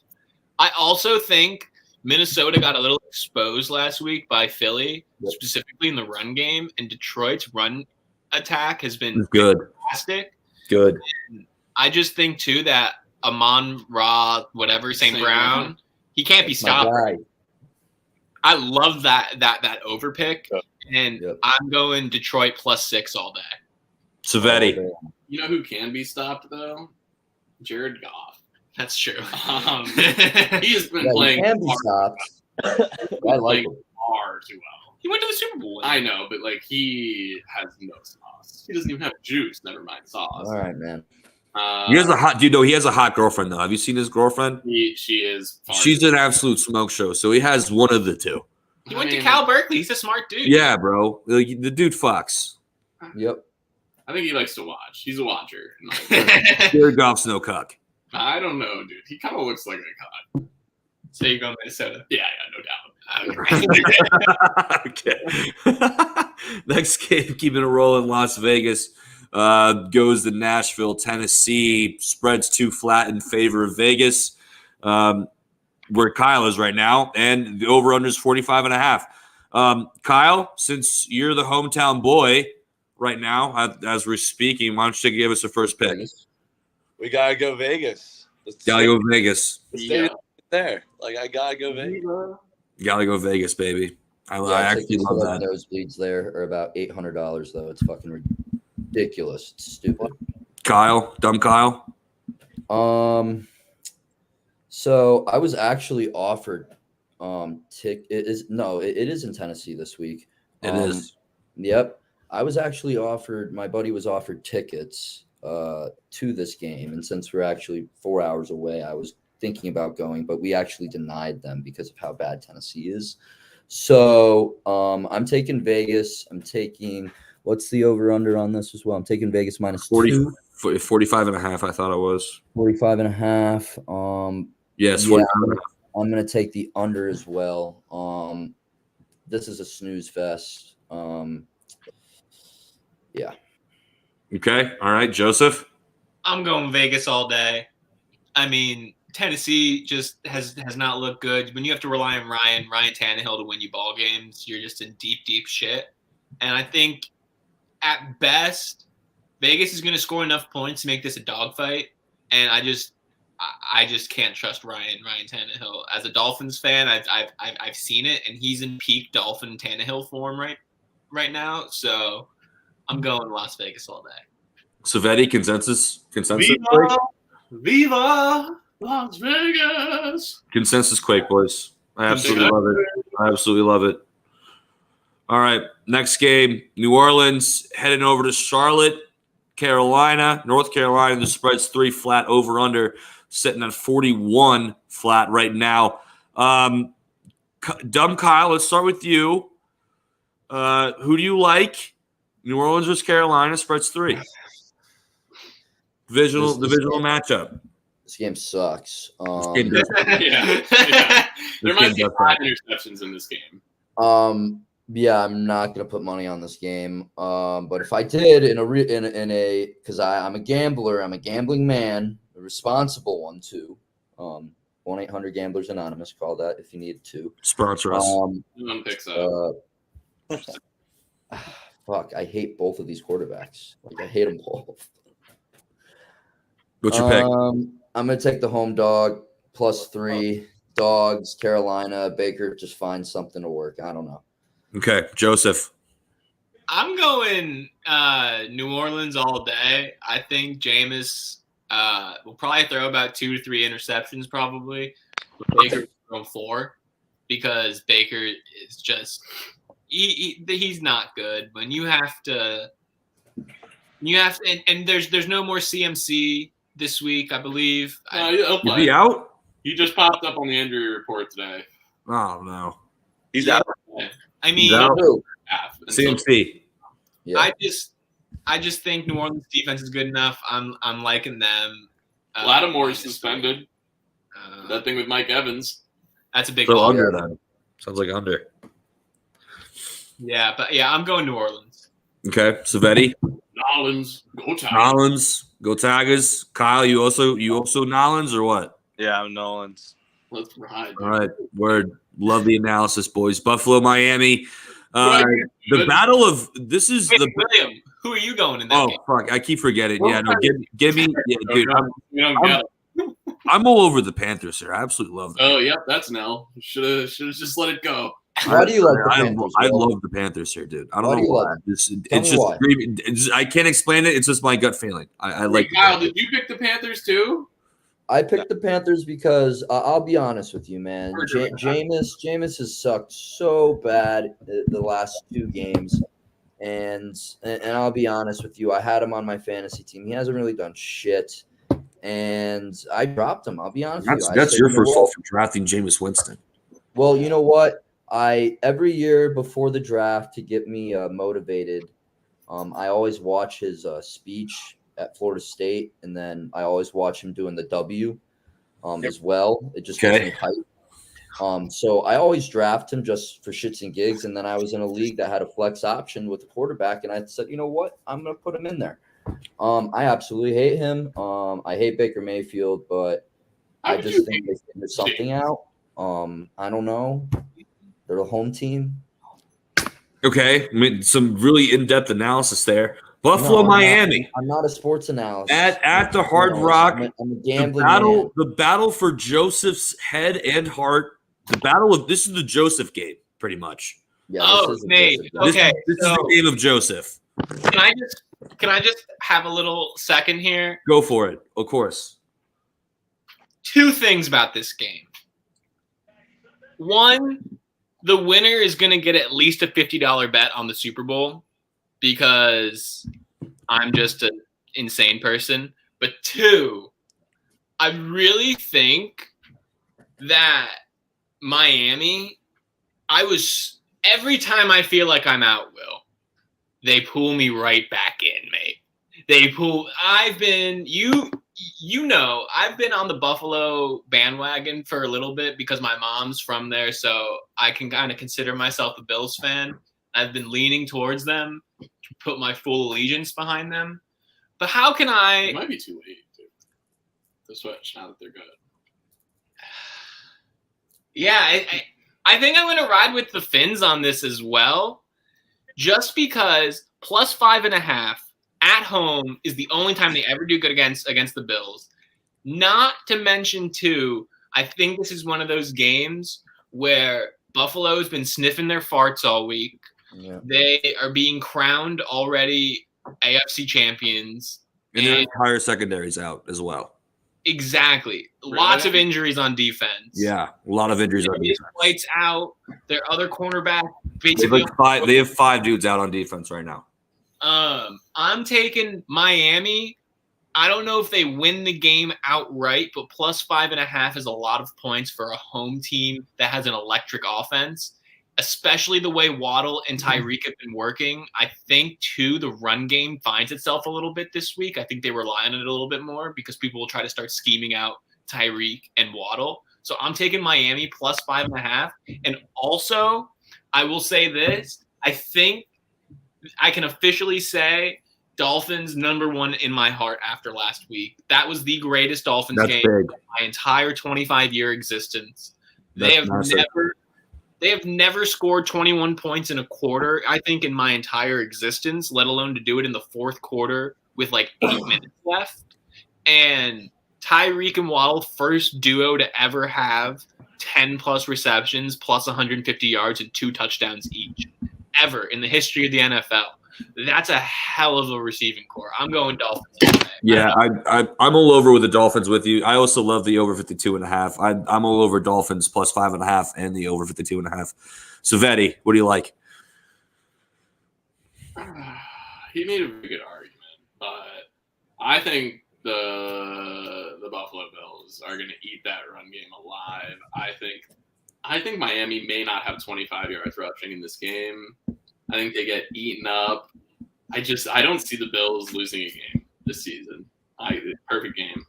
I also think Minnesota got a little exposed last week by Philly, specifically in the run game, and Detroit's run attack has been good. Fantastic. Good. And I just think, too, that Amon-Ra, whatever, St. Brown, he can't be stopped. I love that over pick, and I'm going Detroit +6 all day. Savetti. You know who can be stopped though? Jared Goff. That's true. He has been playing. He can be stopped. I like him. Far too well. He went to the Super Bowl. I know, but like he has no sauce. He doesn't even have juice. Never mind sauce. All right, man. He has a hot dude. No, he has a hot girlfriend though. Have you seen his girlfriend? She is. She's an absolute smoke show. So he has one of the two. He went to Cal Berkeley. He's a smart dude. Yeah, bro. The dude fucks. Yep. I think he likes to watch. He's a watcher. Jared Goff's no cuck. I don't know, dude. He kind of looks like a cuck. So you go Minnesota? Yeah, no doubt. Okay. Next game, keeping it rolling. Las Vegas goes to Nashville, Tennessee. Spreads 2 flat in favor of Vegas, where Kyle is right now, and the over/under is 45.5. Kyle, since you're the hometown boy right now, as we're speaking, why don't you give us a first pick? We gotta go Vegas. Gotta go Vegas. There, like I gotta go Vegas. Gotta go Vegas, baby. I actually love that. Nosebleeds there are about $800 though. It's fucking ridiculous. It's stupid. Kyle, dumb Kyle. So I was actually offered it is in Tennessee this week. It is. Yep. I was actually offered, my buddy was offered tickets to this game, and since we're actually 4 hours away, I was thinking about going, but we actually denied them because of how bad Tennessee is. So I'm taking Vegas. I'm taking, what's the over-under on this as well? I'm taking Vegas -2. 45.5, I thought it was. 45.5. Yes, yeah, I'm going to take the under as well. This is a snooze fest. Yeah. Okay. All right, Joseph. I'm going Vegas all day. I mean, Tennessee just has not looked good. When you have to rely on Ryan Tannehill to win you ball games, you're just in deep, deep shit. And I think at best, Vegas is going to score enough points to make this a dogfight, and I just can't trust Ryan Tannehill. As a Dolphins fan, I've seen it, and he's in peak Dolphin Tannehill form right now. So I'm going Las Vegas all day. Savetti, consensus. Viva Las Vegas. Consensus Quake, boys. I absolutely love it. All right, next game, New Orleans heading over to Charlotte, Carolina. North Carolina, the spread's 3 flat over under, sitting at 41 flat right now. Dumb Kyle, let's start with you. Who do you like? New Orleans versus Carolina, spread's 3. Divisional matchup. This game sucks. There might be 5 interceptions in this game. Yeah, I'm not gonna put money on this game. But if I did because I'm a gambler, I'm a gambling man, a responsible one too. 1-800-Gamblers Anonymous, call that if you need to. Sponsor us. No one picks up. Fuck, I hate both of these quarterbacks. Like, I hate them both. What's your pick? I'm gonna take the home dog +3 dogs. Carolina. Baker just finds something to work. I don't know. Okay, Joseph. I'm going New Orleans all day. I think Jameis will probably throw about 2 to 3 interceptions, probably. Baker will throw 4 because Baker is just he's not good. When you have to, and there's no more CMC this week, I believe. He'll play. Is he out? He just popped up on the injury report today. Oh no, He's out. I mean, CMC. Yeah. I just think New Orleans defense is good enough. I'm liking them. Lattimore is suspended. That thing with Mike Evans. That's a big So call. under then. Sounds like under. Yeah, but yeah, I'm going New Orleans. Okay, Savetti. Nolans, go Tigers. Nolans, go Tigers. Kyle, you also Nolans or what? Yeah, I'm Nolans. Let's ride. All right, word. Love the analysis, boys. Buffalo, Miami. The battle of this is Wait, the. William, who are you going in that game? Fuck! I keep forgetting. Yeah, no, give me. Yeah, dude, We don't get it. I'm all over the Panthers here. I absolutely love them. Oh, yep, that's Nell. Should have just let it go. Why do you like the Panthers? I love the Panthers here, dude. I don't know why. Why? I can't explain it. It's just my gut feeling. I like. Kyle, did you pick the Panthers too? I picked the Panthers because I'll be honest with you, man. Jameis has sucked so bad the last 2 games, and I'll be honest with you. I had him on my fantasy team. He hasn't really done shit, and I dropped him. I'll be honest with you. That's your first fault for drafting Jameis Winston. Well, you know what? Every year before the draft to get me motivated, I always watch his speech at Florida State, and then I always watch him doing the W as well. It just gets me hyped. So I always draft him just for shits and gigs, and then I was in a league that had a flex option with the quarterback, and I said, you know what? I'm going to put him in there. I absolutely hate him. I hate Baker Mayfield, but I just think they figured something out. I don't know. They're the home team. Okay, I mean, some really in-depth analysis there. Buffalo, Miami. I'm not a sports analyst. At the Hard Rock, I'm a gambling man. The battle for Joseph's head and heart. This is the Joseph game, pretty much. Yeah, Nate. Okay, this is the game of Joseph. Can I just have a little second here? Go for it, of course. 2 things about this game. 1, the winner is going to get at least a $50 bet on the Super Bowl because I'm just an insane person. But 2, I really think that Miami, every time I feel like I'm out, Will, they pull me right back in, mate. I've been on the Buffalo bandwagon for a little bit because my mom's from there, so I can kind of consider myself a Bills fan. I've been leaning towards them to put my full allegiance behind them. But how can I? It might be too late to switch now that they're good. Yeah, I think I'm going to ride with the Finns on this as well, just because plus 5.5 at home is the only time they ever do good against the Bills. Not to mention, too, I think this is one of those games where Buffalo's been sniffing their farts all week. Yeah. They are being crowned already AFC champions. And their entire secondary's out as well. Exactly. Really? Lots of injuries on defense. Yeah, a lot of injuries on defense. White's out. Their other cornerback They basically. have 5 dudes out on defense right now. I'm taking Miami. I don't know if they win the game outright, but plus 5.5 is a lot of points for a home team that has an electric offense, especially the way Waddle and Tyreek have been working. I think, too, the run game finds itself a little bit this week. I think they rely on it a little bit more because people will try to start scheming out Tyreek and Waddle. So I'm taking Miami plus 5.5. And also, I will say this. I think I can officially say Dolphins -- in my heart after last week. That was the greatest Dolphins game of my entire 25-year existence. They have never scored 21 points in a quarter, I think, in my entire existence, let alone to do it in the fourth quarter with like 8 minutes left. And Tyreek and Waddle, first duo to ever have 10-plus receptions, plus 150 yards and 2 touchdowns each, ever in the history of the NFL. That's a hell of a receiving core. I'm going Dolphins. Yeah, I'm all over with the Dolphins with you. I also love the over 52.5. I'm all over Dolphins plus 5.5 and the over 52.5. So, Vetti, what do you like? He made a very good argument, but I think the Buffalo Bills are going to eat that run game alive. I think Miami may not have 25 yards rushing in this game. I think they get eaten up. I don't see the Bills losing a game this season. Perfect game.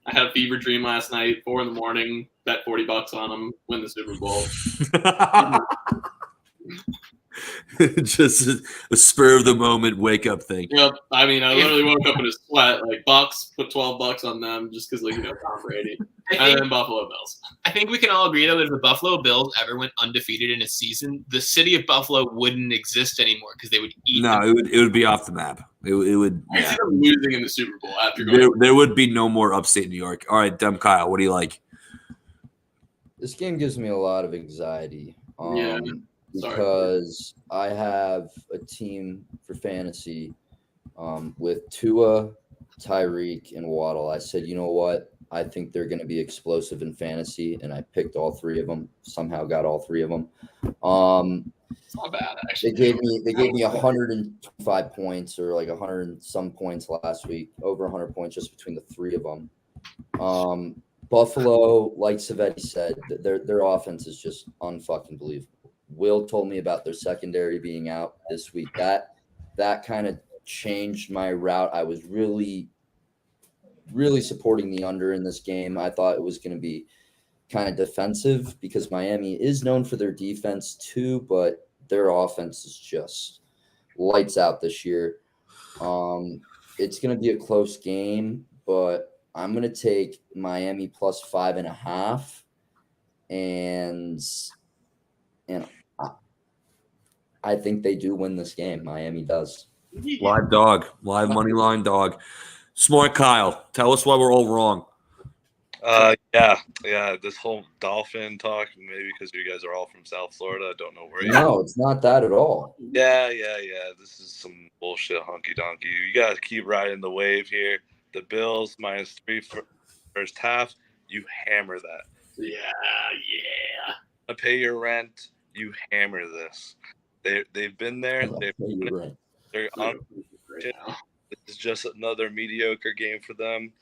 I had a fever dream last night, 4 a.m, bet $40 on them, win the Super Bowl. Just a spur of the moment wake up thing. Yep. I mean, I literally woke up in a sweat. Like Bucks, put $12 on them just because, Tom Brady. And then Buffalo Bills. I think we can all agree, though, that if the Buffalo Bills ever went undefeated in a season, the city of Buffalo wouldn't exist anymore because they would eat. No, it would be off the map. It would. I see them losing in the Super Bowl after there would be no more upstate New York. All right, Dumb Kyle, what do you like? This game gives me a lot of anxiety. Yeah. Because I have a team for fantasy with Tua, Tyreek, and Waddle. I said, you know what? I think they're going to be explosive in fantasy, and I picked all 3 of them. Somehow got all 3 of them. It's not bad, actually. They gave me 125 points or like 100 and some points last week, over 100 points just between the 3 of them. Buffalo, like Savetti said, their offense is just unfucking believable. Will told me about their secondary being out this week. That kind of changed my route. I was really, really supporting the under in this game. I thought it was going to be kind of defensive because Miami is known for their defense too, but their offense is just lights out this year. It's going to be a close game, but I'm going to take Miami plus 5.5, and I think they do win this game. Miami does. Live money line dog. Smart Kyle, tell us why we're all wrong. Yeah. This whole Dolphin talk, maybe because you guys are all from South Florida. I don't know where you are. No, it's not that at all. Yeah. This is some bullshit honky donkey. You guys keep riding the wave here. The Bills -3 first half. You hammer that. Yeah. I pay your rent. You hammer this. They've been there. They're on. This is just another mediocre game for them.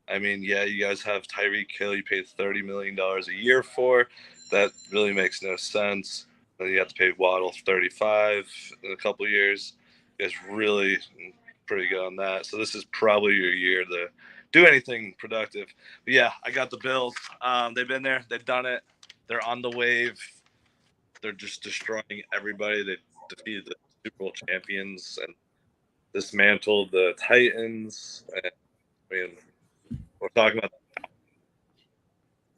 I mean, yeah, you guys have Tyreek Hill. You paid $30 million a year for. That really makes no sense. Then you have to pay Waddle $35 in a couple of years. It's really pretty good on that. So this is probably your year to do anything productive. But yeah, I got the Bills. They've been there. They've done it. They're on the wave. They're just destroying everybody. They defeated the Super Bowl champions and dismantled the Titans. And, I mean, we're talking about.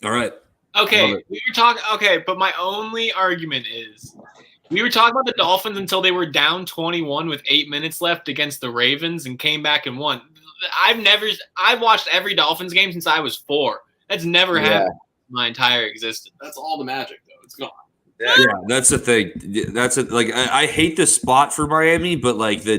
All right. Okay, we were talking. Okay, but my only argument is We were talking about the Dolphins until they were down 21 with 8 minutes left against the Ravens and came back and won. I've watched every Dolphins game since I was 4. That's never happened in my entire existence. That's all the magic, though. It's gone. Yeah, that's the thing. That's it. Like I hate this spot for Miami, but like the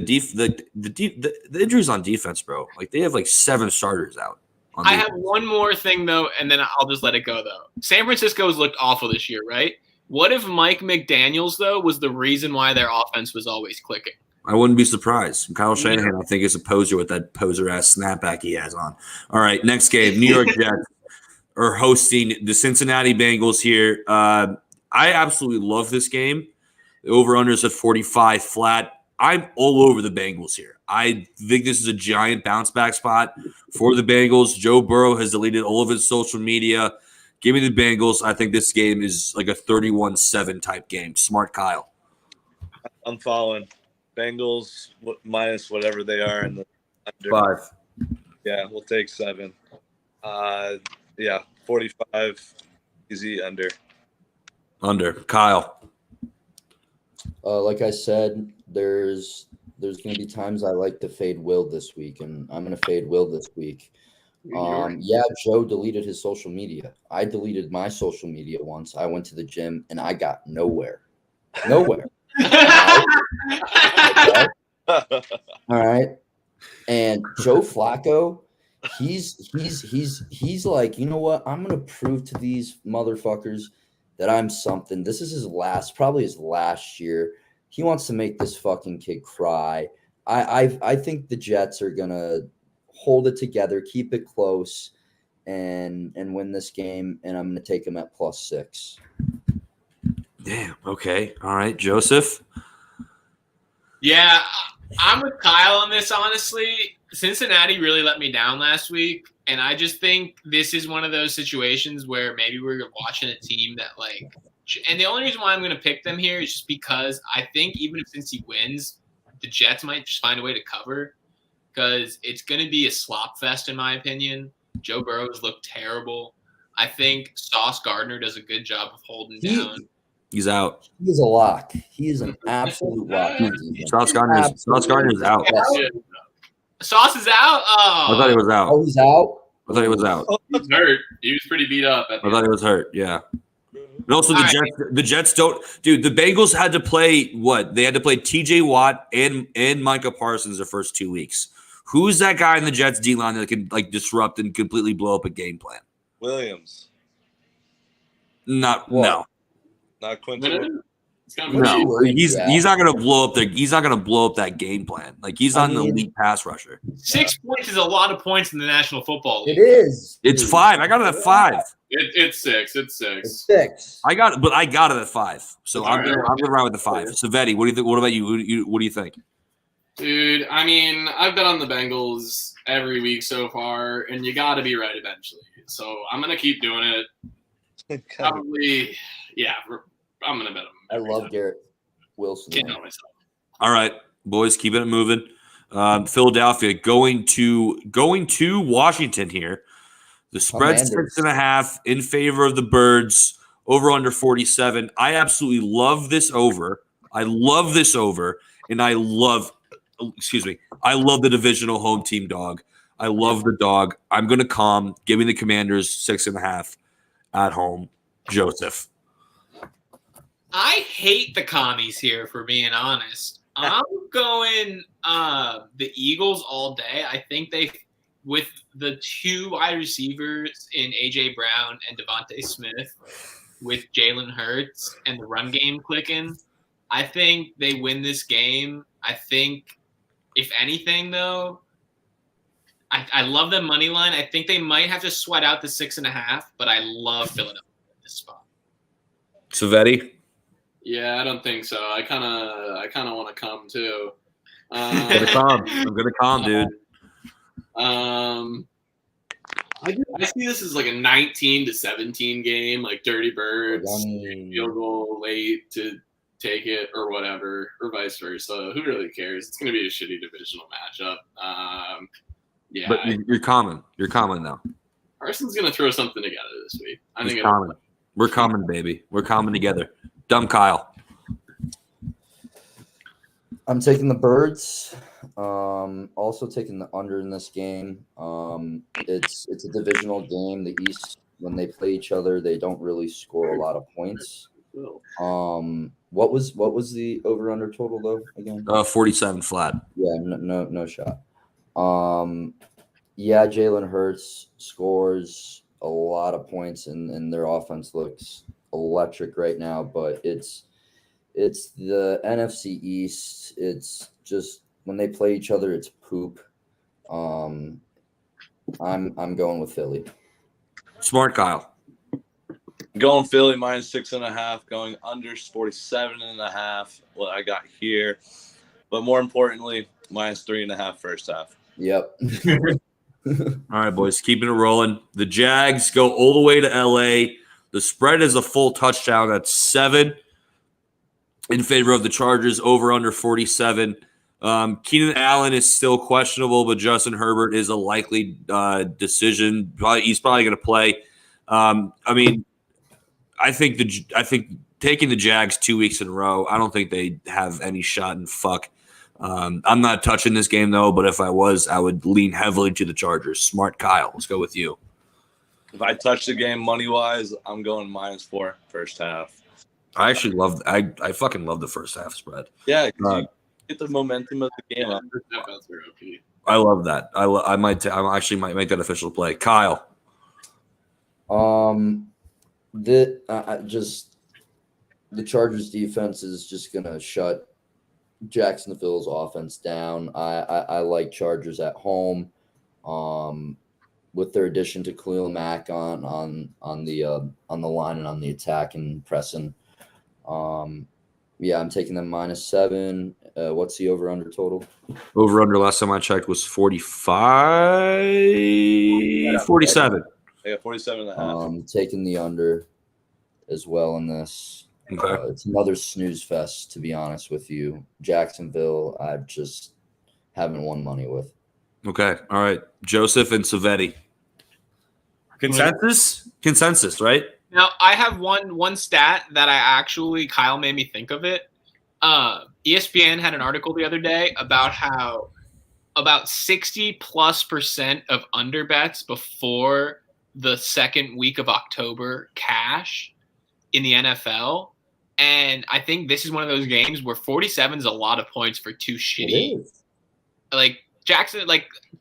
injuries on defense, bro. Like they have like 7 starters out. I have one more thing though, and then I'll just let it go though. San Francisco's looked awful this year, right? What if Mike McDaniels though was the reason why their offense was always clicking? I wouldn't be surprised. Kyle Shanahan, I think, is a poser with that poser-ass snapback he has on. All right, next game. New York Jets are hosting the Cincinnati Bengals here. I absolutely love this game. The over-under is at 45 flat. I'm all over the Bengals here. I think this is a giant bounce-back spot for the Bengals. Joe Burrow has deleted all of his social media. Give me the Bengals. I think this game is like a 31-7 type game. Smart Kyle. I'm following. Bengals minus whatever they are in the under. 5. Yeah, we'll take 7. 45 easy under. Under. Kyle. Like I said, there's going to be times I like to fade Will this week, and I'm going to fade Will this week. Joe deleted his social media. I deleted my social media once. I went to the gym, and I got nowhere. Nowhere. All right. And Joe Flacco, he's like, you know what? I'm gonna prove to these motherfuckers that I'm something. This is probably his last year. He wants to make this fucking kid cry. I think the Jets are gonna hold it together, keep it close, and win this game. And I'm gonna take him at +6. Damn. Okay. All right. Joseph. Yeah, I'm with Kyle on this, honestly. Cincinnati really let me down last week, and I just think this is one of those situations where maybe we're watching a team that, like – and the only reason why I'm going to pick them here is just because I think even if Cincy wins, the Jets might just find a way to cover because it's going to be a slop fest in my opinion. Joe Burrow has looked terrible. I think Sauce Gardner does a good job of holding down – He's out. He is a lock. He is an absolute lock. Sauce Gardner is out. Sauce is out? Oh. I thought he was out. Oh, he's out? I thought he was out. He's hurt. He was pretty beat up. I thought he was hurt, yeah. And also the Jets don't – dude, the Bengals had to play what? They had to play T.J. Watt and Micah Parsons the first 2 weeks. Who's that guy in the Jets D-line that can, like, disrupt and completely blow up a game plan? Williams. No. Not Quentin. No, he's not gonna blow up that game plan. Like he's not an elite pass rusher. 6 points is a lot of points in the National Football League. It is. It's 5. I got it at 5. It's 6. It's 6. It's 6. I got it at 5. So I'm gonna ride with the 5. So Vetti, what do you think? What about you? What do you think? Dude, I mean, I've bet on the Bengals every week so far, and you got to be right eventually. So I'm gonna keep doing it. Probably, yeah. I'm gonna bet him. I love Garrett Wilson. Can't help myself. All right, boys, keeping it moving. Philadelphia going to Washington here. The spread's 6.5 in favor of the Birds. Over under 47. I absolutely love this over. I love this over, and I love the divisional home team dog. I love the dog. I'm gonna give me the Commanders 6.5 at home. Joseph. I hate the commies here, for being honest. I'm going the Eagles all day. I think with the 2 wide receivers in A.J. Brown and Devontae Smith, with Jalen Hurts and the run game clicking, I think they win this game. I think, if anything, though, I love the money line. I think they might have to sweat out the 6.5, but I love Philadelphia at this spot. Savetti? Yeah, I don't think so. I kind of want to come too. I'm gonna come, dude. I see this as like a 19-17 game, like Dirty Birds, field goal late to take it or whatever, or vice versa. Who really cares? It's going to be a shitty divisional matchup. Yeah, but you're common. You're common now. Carson's going to throw something together this week. I think common. We're common, baby. We're common together. Dumb Kyle. I'm taking the Birds. Also taking the under in this game. It's a divisional game. The East, when they play each other, they don't really score a lot of points. What was the over under total though again? 47 flat. Yeah, no shot. Yeah, Jalen Hurts scores a lot of points, and their offense looks electric right now. But it's the NFC East. It's just when they play each other, it's poop. I'm going with Philly. Smart Kyle. Going Philly -6.5. Going under 47.5. What I got here, but more importantly, -3.5 first half. Yep. All right, boys, keeping it rolling. The Jags go all the way to LA. The spread is a full touchdown at 7 in favor of the Chargers, over under 47. Keenan Allen is still questionable, but Justin Herbert is a likely decision. He's probably going to play. I think taking the Jags 2 weeks in a row, I don't think they have any shot in fuck. I'm not touching this game, though, but if I was, I would lean heavily to the Chargers. Smart Kyle. Let's go with you. If I touch the game money-wise, I'm going -4 first half. I actually love – I fucking love the first half spread. Yeah, you get the momentum of the game. I love that. I actually might make that official play. Kyle. The Chargers defense is just gonna shut Jacksonville's offense down. I like Chargers at home. With their addition to Khalil Mack on the line and on the attack and pressing. Yeah, I'm taking them -7. What's the over-under total? Over-under last time I checked was 45, 47. Yeah, 47.5. Taking the under as well in this. Okay. It's another snooze fest, to be honest with you. Jacksonville, I just haven't won money with. Okay. All right. Joseph and Savetti. Consensus, right? Now, I have one stat that Kyle made me think of it. ESPN had an article the other day about how about 60+% of under bets before the second week of October cash in the NFL. And I think this is one of those games where 47 is a lot of points for two shitty. Like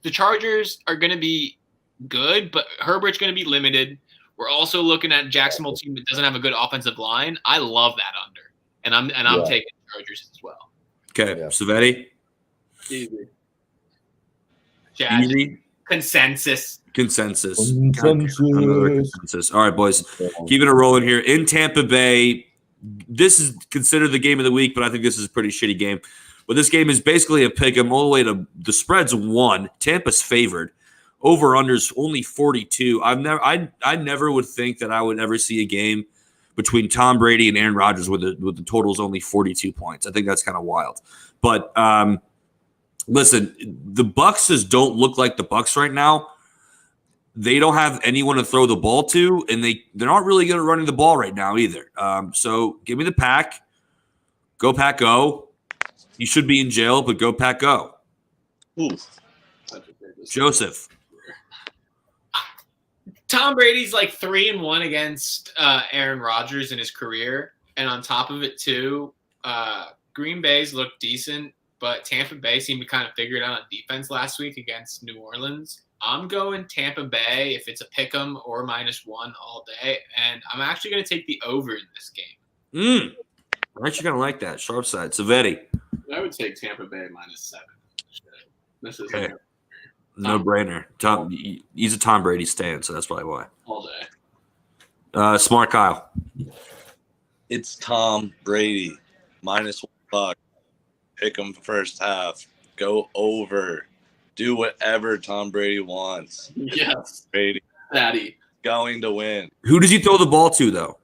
the Chargers are going to be good, but Herbert's going to be limited. We're also looking at a Jacksonville team that doesn't have a good offensive line. I love that under, and I'm taking Chargers as well. Okay, yeah. Savetti. Easy. Easy. Consensus. All right, boys, keeping it rolling here in Tampa Bay. This is considered the game of the week, but I think this is a pretty shitty game. But this game is basically a pick 'em all the way to the spread's 1. Tampa's favored. Over under's only 42. I never would think that I would ever see a game between Tom Brady and Aaron Rodgers with the total's only 42 points. I think that's kind of wild. But listen, the Bucs just don't look like the Bucs right now. They don't have anyone to throw the ball to, and they're not really good at running the ball right now either. So give me the Pack. Go Pack, go. You should be in jail, but go Pack, go. Oof. Joseph. Tom Brady's like 3-1 against Aaron Rodgers in his career. And on top of it, too, Green Bay's looked decent, but Tampa Bay seemed to kind of figure it out on defense last week against New Orleans. I'm going Tampa Bay if it's a pick 'em or -1 all day. And I'm actually going to take the over in this game. I'm actually going to like that. Sharp side. Savetti. I would take Tampa Bay -7. This is okay. No brainer. He's a Tom Brady stan, so that's probably why. All day. Smart Kyle. It's Tom Brady -$1. Pick him first half. Go over. Do whatever Tom Brady wants. Yes. Brady. Daddy. Going to win. Who does he throw the ball to, though?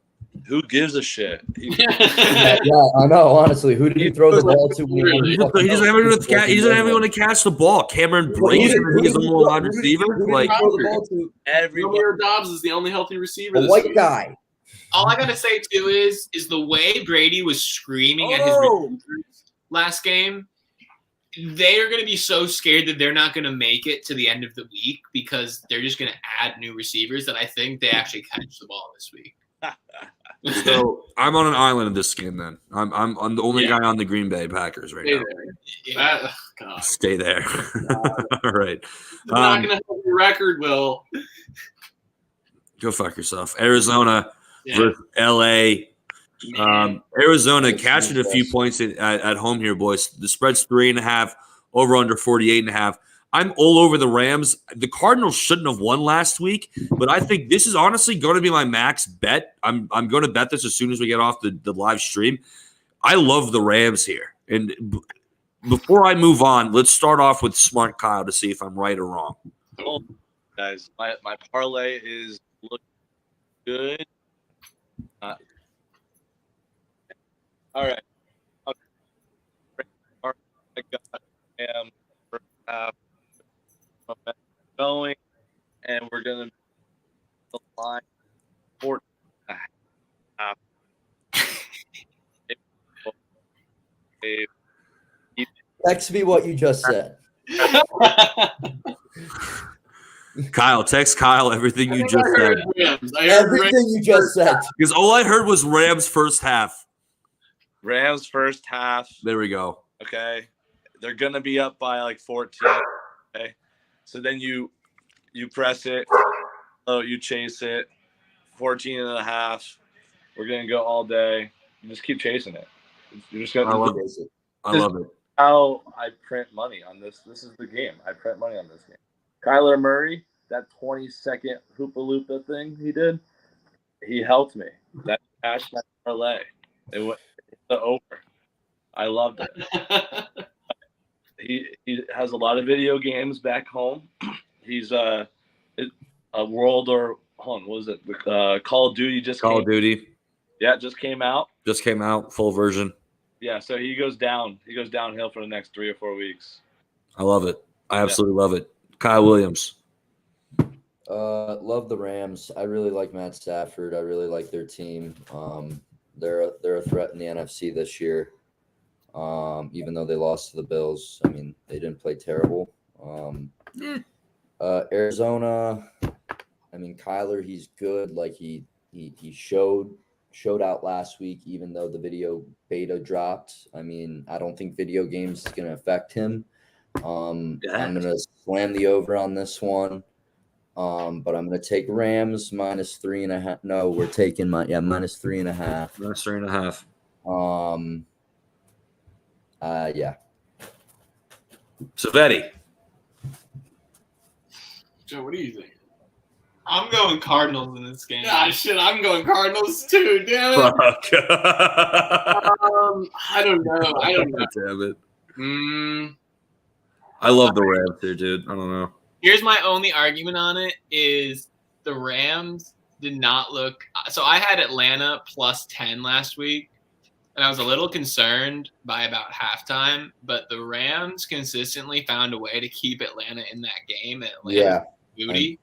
Who gives a shit? Yeah, I know. Honestly, who did he throw the ball to? He doesn't have anyone to catch the ball. Cameron Brate is the more wide receiver. Like Romeo Dobbs is the only healthy receiver. A white guy. All I gotta say too is the way Brady was screaming at his receivers last game. they are going to be so scared that they're not going to make it to the end of the week because they're just going to add new receivers that I think they actually catch the ball this week. So I'm on an island in this game. Then I'm the only guy on the Green Bay Packers right now. Yeah. God. Stay there. All right. It's not going to help your record, Will. Go fuck yourself. Arizona versus LA. Arizona catching a few points at home here, boys. The spread's 3.5, over under 48.5. I'm all over the Rams. The Cardinals shouldn't have won last week, but I think this is honestly going to be my max bet. I'm going to bet this as soon as we get off the live stream. I love the Rams here. And before I move on, let's start off with Smart Kyle to see if I'm right or wrong. Oh, guys, my parlay is looking good. All right. I got going, and we're gonna the line 14. Text me what you just said. Kyle, text Kyle everything you just said. Everything you just said. Because all I heard was Rams first half. Rams first half. There we go. Okay. They're going to be up by like 14. Okay. So then you press it. Oh, you chase it. 14.5. We're going to go all day. You just keep chasing it. You're just going to chase it. I love it. How I print money on this. This is the game. I print money on this game. Kyler Murray, that 20-second Hoopa Loopa thing he did, he helped me. That cashed my parlay. It went the over. I loved it. He has a lot of video games back home. He's a world or hold on, what was it? Call of Duty Call of Duty. Yeah, it just came out. Just came out, full version. Yeah, so he goes down. He goes downhill for the next 3 or 4 weeks. I love it. I absolutely love it. Kyle Williams. Love the Rams. I really like Matt Stafford. I really like their team. They're a threat in the NFC this year. Even though they lost to the Bills, I mean they didn't play terrible. Arizona. I mean Kyler, he's good. Like he showed out last week, even though the video beta dropped. I mean, I don't think video games is going to affect him. I'm going to slam the over on this one. But I'm going to take Rams minus 3.5. No, we're taking minus 3.5. Minus 3.5. Yeah. Savetti. Joe, what do you think? I'm going Cardinals in this game. Ah, shit, I'm going Cardinals too. Damn it. Fuck. I don't know. Damn it. I love the Rams here, dude. I don't know. Here's my only argument on it is the Rams did not look – so I had Atlanta plus 10 last week, and I was a little concerned by about halftime, but the Rams consistently found a way to keep Atlanta in that game. And Atlanta beauty.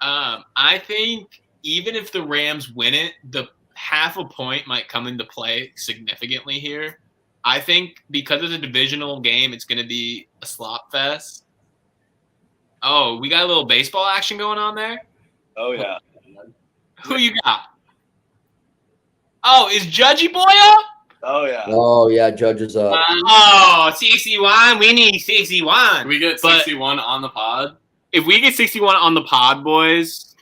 I think even if the Rams win it, the half a point might come into play significantly here. I think because it's a divisional game, it's going to be a slop fest. Oh, we got a little baseball action going on there? Oh, yeah. Who you got? Oh, is Judgy Boy up? Oh, yeah. Oh, yeah, Judge is up. Oh, 61. We need 61. Can we get 61 on the pod? If we get 61 on the pod, boys,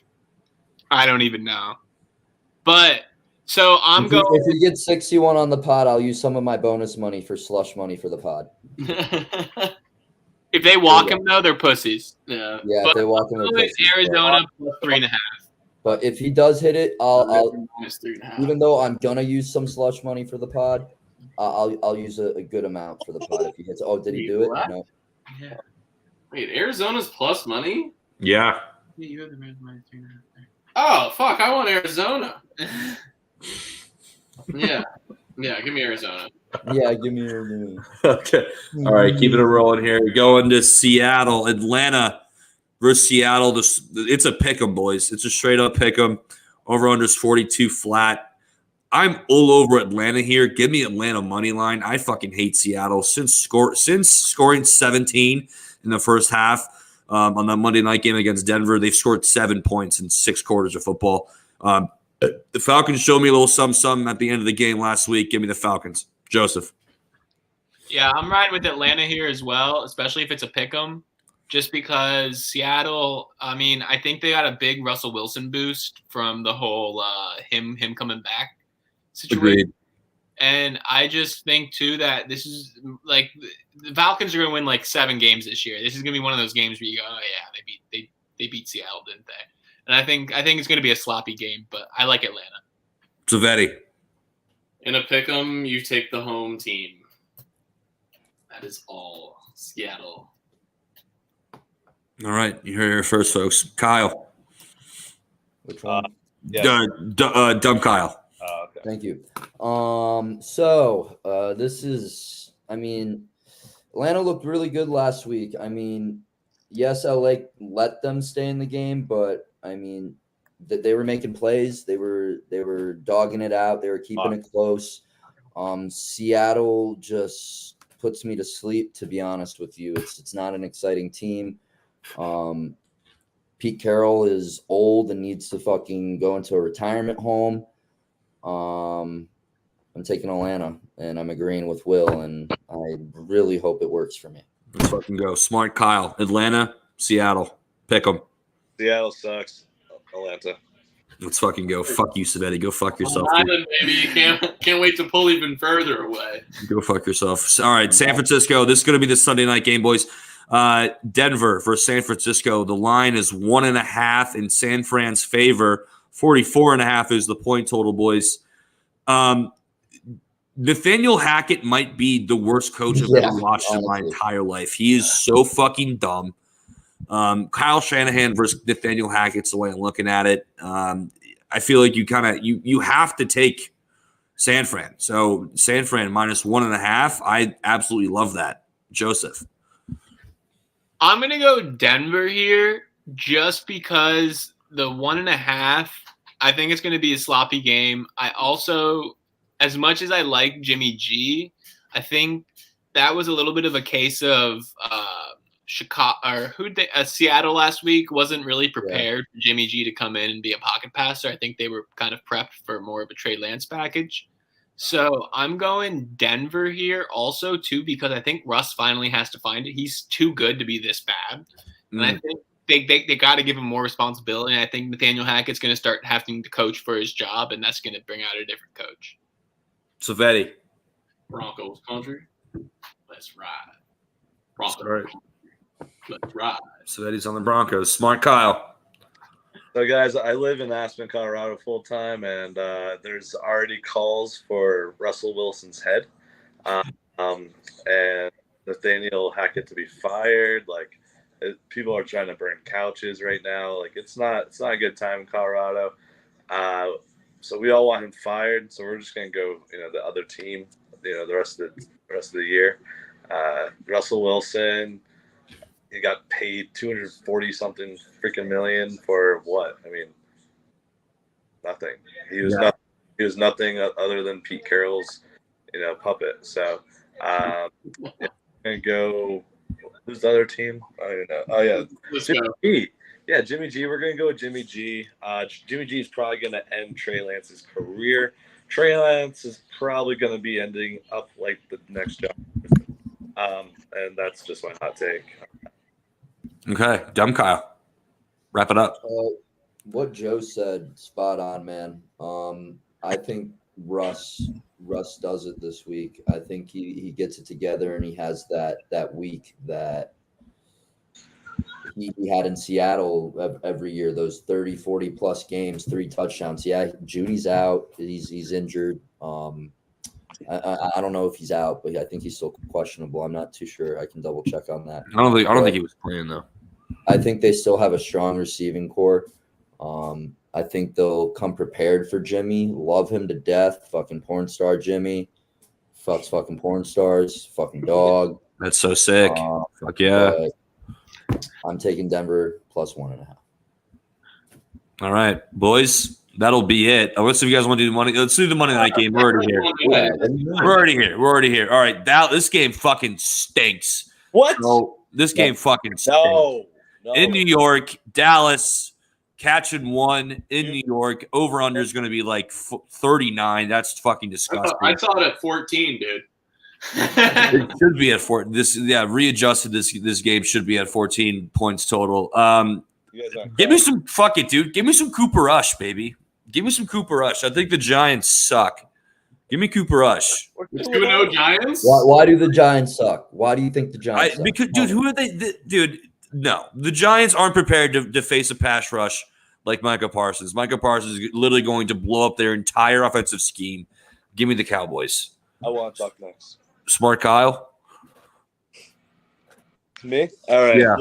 I don't even know. But so I'm going. If you get 61 on the pod, I'll use some of my bonus money for slush money for the pod. If they walk him though, they're pussies. Yeah. Yeah, if they walk him. Arizona plus 3.5. But if he does hit it, I'll -3.5. even though I'm gonna use some slush money for the pod, I'll use a good amount for the pod if he hits. Oh, did he do it? What? No. Yeah. Wait, Arizona's plus money? Yeah. Yeah, you have the Rams minus 3.5 there. Oh, fuck, I want Arizona. Yeah. Yeah, give me Arizona. Yeah, give me. Okay. All right, keeping it rolling here. Going to Seattle, Atlanta versus Seattle. It's a pick 'em, boys. It's a straight up pick 'em. Over under is 42 flat. I'm all over Atlanta here. Give me Atlanta money line. I fucking hate Seattle since scoring 17 in the first half on the Monday night game against Denver. They've scored 7 points in 6 quarters of football. The Falcons showed me a little something at the end of the game last week. Give me the Falcons. Joseph. Yeah, I'm riding with Atlanta here as well, especially if it's a pick 'em. Just because Seattle, I mean, I think they got a big Russell Wilson boost from the whole him coming back situation. Agreed. And I just think too that this is like the Falcons are going to win like 7 games this year. This is going to be one of those games where you go, oh yeah, they beat Seattle, didn't they? And I think it's going to be a sloppy game, but I like Atlanta. Savetti. In a pick'em, you take the home team. That is all. Seattle. All right, you heard it first, folks. Kyle. Which one? Dumb Kyle. Okay. Thank you. This is, I mean, Atlanta looked really good last week. I mean, yes, LA let them stay in the game, but I mean, that they were making plays. They were dogging it out. They were keeping it close. Seattle just puts me to sleep, to be honest with you. It's not an exciting team. Pete Carroll is old and needs to fucking go into a retirement home. I'm taking Atlanta, and I'm agreeing with Will, and I really hope it works for me. Let's fucking go. Smart Kyle. Atlanta, Seattle. Pick 'em. Seattle sucks. Atlanta. Let's fucking go. Fuck you, Savetti. Go fuck yourself. Island, baby. You can't wait to pull even further away. Go fuck yourself. All right, San Francisco. This is going to be the Sunday night game, boys. Denver versus San Francisco. The line is 1.5 in San Fran's favor. 44.5 is the point total, boys. Nathaniel Hackett might be the worst coach I've ever watched in my entire life. He is so fucking dumb. Kyle Shanahan versus Nathaniel Hackett's the way I'm looking at it. I feel like you have to take San Fran. So San Fran minus 1.5. I absolutely love that. Joseph. I'm going to go Denver here just because the 1.5, I think it's going to be a sloppy game. I also, as much as I like Jimmy G, I think that was a little bit of a case of Seattle last week wasn't really prepared for Jimmy G to come in and be a pocket passer. I think they were kind of prepped for more of a Trey Lance package. So I'm going Denver here also, too, because I think Russ finally has to find it. He's too good to be this bad. And I think they got to give him more responsibility. And I think Nathaniel Hackett's going to start having to coach for his job, and that's going to bring out a different coach. Savetti. Broncos country. Let's ride. Broncos. Sorry. Let's ride. Savetti's on the Broncos. Smart Kyle. So, guys, I live in Aspen, Colorado full time, and there's already calls for Russell Wilson's head and Nathaniel Hackett to be fired. Like, people are trying to burn couches right now. Like, it's not a good time in Colorado. So we all want him fired. So we're just gonna go, the other team, the rest of the year. Russell Wilson. He got paid $240-something freaking million for what? I mean, nothing. He was nothing other than Pete Carroll's, puppet. So, gonna go. Who's the other team? I don't even know. Oh yeah, Jimmy G. Yeah, Jimmy G. We're gonna go with Jimmy G. Jimmy G is probably gonna end Trey Lance's career. Trey Lance is probably gonna be ending up like the next job. And that's just my hot take. Okay, dumb Kyle. Wrap it up. What Joe said, spot on, man. I think Russ does it this week. I think he gets it together, and he has that week that he had in Seattle every year, those 30, 40 plus games, 3 touchdowns. Yeah, Judy's out. He's injured. I don't know if he's out, but I think he's still questionable. I'm not too sure. I can double check on that. I don't think he was playing though. I think they still have a strong receiving core. I think they'll come prepared for Jimmy. Love him to death. Fucking porn star Jimmy. Fucks fucking porn stars. Fucking dog. That's so sick. Fuck yeah. I'm taking Denver plus 1.5. All right, boys. That'll be it. Let's see if you guys want to do the money. Let's do the Monday night game. We're already here. We're already here. All right. This game fucking stinks. What? So this game fucking stinks. No. In New York, Dallas catching one in New York. Over under is going to be like 39. That's fucking disgusting. I saw it at 14, dude. It should be at 14. Readjusted. This game should be at 14 points total. Give me some fuck it, dude. Give me some Cooper Rush, baby. Give me some Cooper Rush. I think the Giants suck. Give me Cooper Rush. 2-0 Giants. Why do the Giants suck? Why do you think the Giants suck? Because, dude, who are they? Dude, no. The Giants aren't prepared to face a pass rush like Micah Parsons. Micah Parsons is literally going to blow up their entire offensive scheme. Give me the Cowboys. I want to talk next. Smart Kyle? Me? All right. Yeah.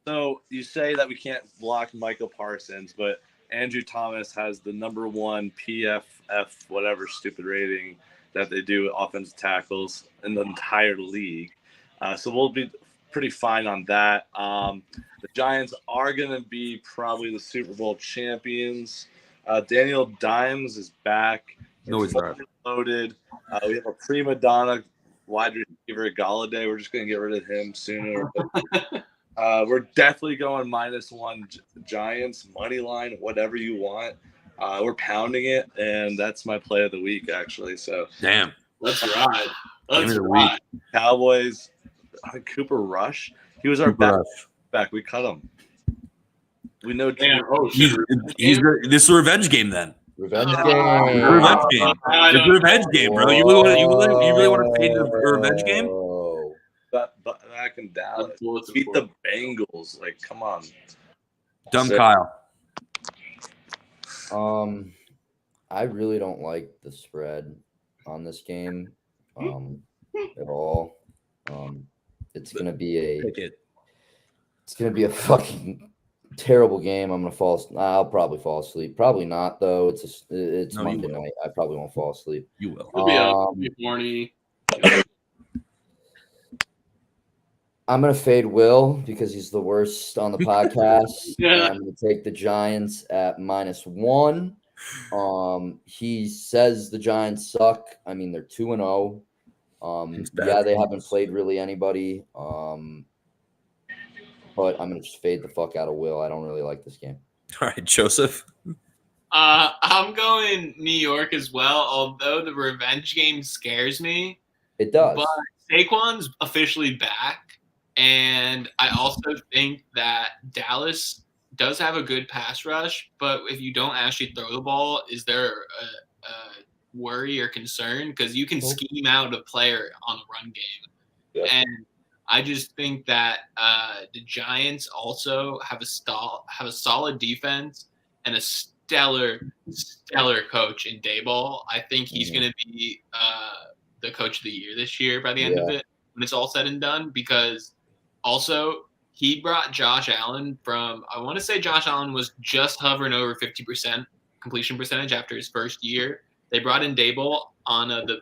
So you say that we can't block Michael Parsons, but Andrew Thomas has the number 1 PFF, whatever stupid rating that they do offensive tackles in the entire league. So we'll be pretty fine on that. The Giants are going to be probably the Super Bowl champions. Daniel Dimes is back. No, he's not. Loaded. We have a prima donna wide receiver, Galladay. We're just going to get rid of him sooner. We're definitely going -1 Giants, money line, whatever you want. We're pounding it, and that's my play of the week, actually. So damn. Let's ride. Let's ride. Cowboys, Cooper Rush. He was our back. We cut him. We know. Damn. Oh, shit. This is a revenge game then. Revenge game. Revenge game. It's a revenge game, bro. You really want to fade the revenge game? Back in Dallas. Beat the Bengals. Like, come on. Dumb Kyle. I really don't like the spread on this game at all. It's gonna be a fucking terrible game. I'll probably fall asleep. Probably not though. It's Monday night. I probably won't fall asleep. You will. It'll be horny. I'm going to fade Will because he's the worst on the podcast. Yeah. I'm going to take the Giants at -1. He says the Giants suck. I mean, they're 2-0. They haven't played really anybody. But I'm going to just fade the fuck out of Will. I don't really like this game. All right, Joseph. I'm going New York as well, although the revenge game scares me. It does. But Saquon's officially back. And I also think that Dallas does have a good pass rush, but if you don't actually throw the ball, is there a worry or concern? Because you can scheme out a player on the run game. Yeah. And I just think that the Giants also have a solid defense and a stellar coach in Daboll. I think he's going to be the coach of the year this year by the end of it when it's all said and done, because also, he brought Josh Allen from – I want to say Josh Allen was just hovering over 50% completion percentage after his first year. They brought in Daboll on the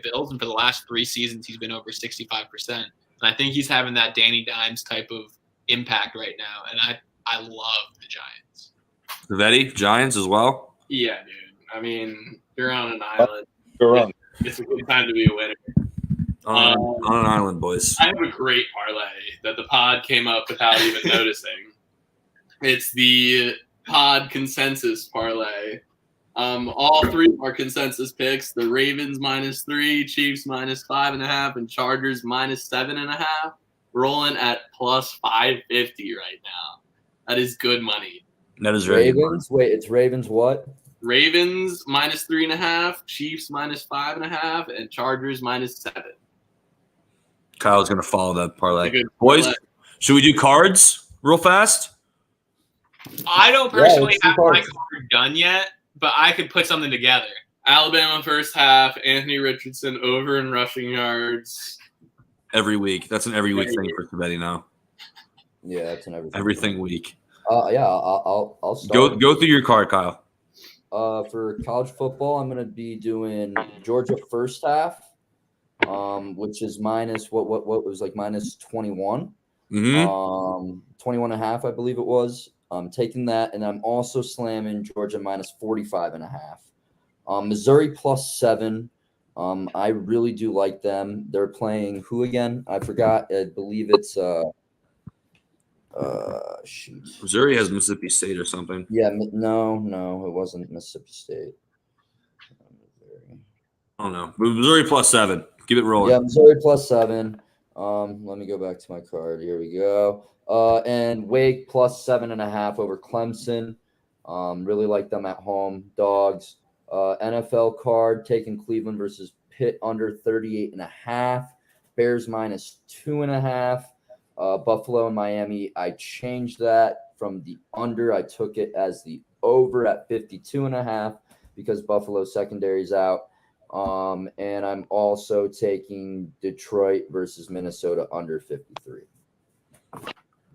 Bills, and for the last 3 seasons, he's been over 65%. And I think he's having that Danny Dimes type of impact right now, and I love the Giants. Vetti, Giants as well? Yeah, dude. I mean, you're on an island. It's a good time to be a winner. On an island, boys. I have a great parlay that the pod came up without even noticing. It's the pod consensus parlay. All 3 of our consensus picks: the Ravens -3, Chiefs -5.5, and Chargers -7.5. Rolling at +550 right now. That is good money. That is very Ravens. Wait, it's Ravens what? Ravens -3.5, Chiefs -5.5, and Chargers -7. Kyle's going to follow that parlay. Boys, should we do cards real fast? I don't personally have my card done yet, but I could put something together. Alabama first half, Anthony Richardson over in rushing yards. Every week. That's an every week thing for Sabetti now. Yeah, that's an everything week. I'll start. Go through your card, Kyle. For college football, I'm going to be doing Georgia first half. Which is what was like -21. 21.5, I believe it was. I'm taking that, and I'm also slamming Georgia minus 45.5. Missouri plus 7. I really do like them. They're playing who again? I forgot. I believe it's shoot. Missouri has Mississippi State or something. Yeah, no, it wasn't Mississippi State. I don't know. Missouri plus 7. Keep it rolling. Yeah, Missouri plus 7. Let me go back to my card. Here we go. And Wake plus 7.5 over Clemson. Really like them at home. Dogs. NFL card taking Cleveland versus Pitt under 38.5. Bears minus 2.5. Buffalo and Miami. I changed that from the under. I took it as the over at 52.5 because Buffalo secondary's out. And I'm also taking Detroit versus Minnesota under 53.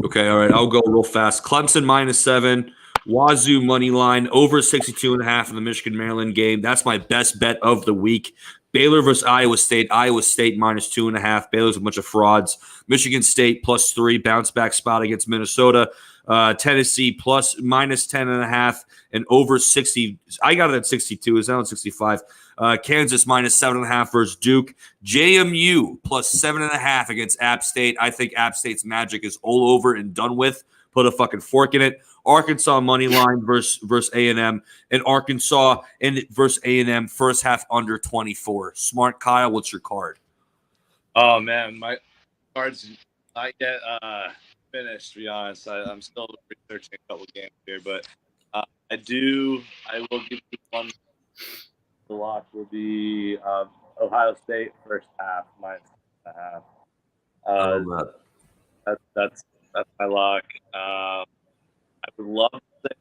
Okay, all right. I'll go real fast. Clemson minus 7. Wazoo money line over 62.5 in the Michigan-Maryland game. That's my best bet of the week. Baylor versus Iowa State. Iowa State minus 2.5. Baylor's a bunch of frauds. Michigan State plus 3. Bounce back spot against Minnesota. Tennessee plus minus 10.5 and over 60. I got it at 62. It's now at 65. Kansas minus 7.5 versus Duke. JMU plus 7.5 against App State. I think App State's magic is all over and done with. Put a fucking fork in it. Arkansas money line versus A&M, and Arkansas versus A&M first half under 24. Smart Kyle, what's your card? Oh man, my card's not yet finished. To be honest, I'm still researching a couple games here, but I will give you one. The lock will be Ohio State first half -1.5. That's my lock. I would love to say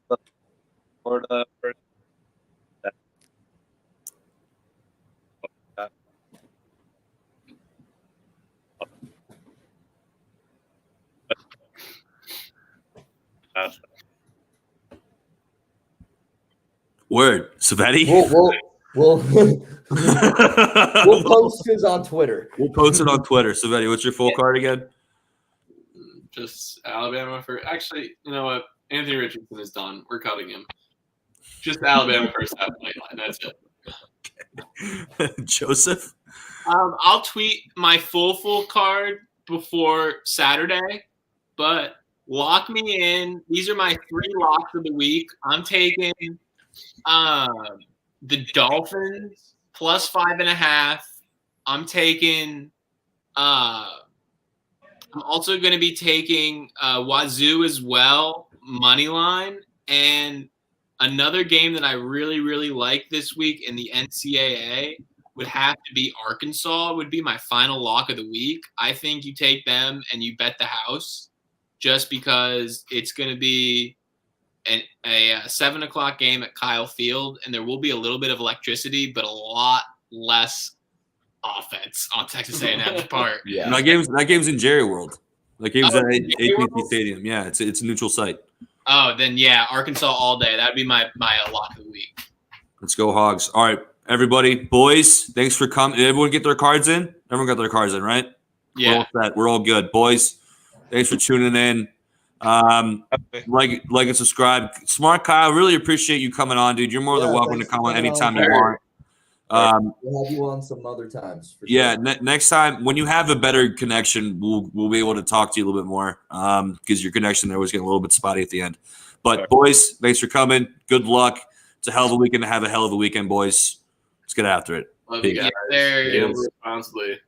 Florida first. Word, Savetti. We'll post his on Twitter. We'll post it on Twitter. Savetti, what's your full card again? Just Alabama for. Actually, you know what? Anthony Richardson is done. We're cutting him. Just Alabama first half money line. That's it. Joseph? I'll tweet my full card before Saturday, but lock me in. These are my 3 locks of the week. I'm taking the Dolphins plus 5.5. I'm taking I'm also going to be taking Wazoo as well, money line. And another game that I really, really like this week in the NCAA would have to be Arkansas, would be my final lock of the week. I think you take them and you bet the house just because it's going to be a 7 o'clock game at Kyle Field, and there will be a little bit of electricity, but a lot less offense on Texas A&M's part. Yeah, that game's in Jerry World. That game's at AT&T Stadium. Yeah, it's a neutral site. Oh, then yeah, Arkansas all day. That'd be my lock of the week. Let's go Hogs. All right, everybody, boys, thanks for coming. Did everyone get their cards in? Everyone got their cards in, right? Yeah. We're all set. We're all good. Boys, thanks for tuning in. Like and subscribe. Smart Kyle, really appreciate you coming on, dude. You're more than welcome to come on anytime you want. We'll have you on some other times. For yeah, sure. Next time when you have a better connection, we'll be able to talk to you a little bit more because your connection there was getting a little bit spotty at the end. But boys, thanks for coming. Good luck. It's a hell of a weekend to have a hell of a weekend, boys. Let's get after it. Love you guys. There. Gamble responsibly.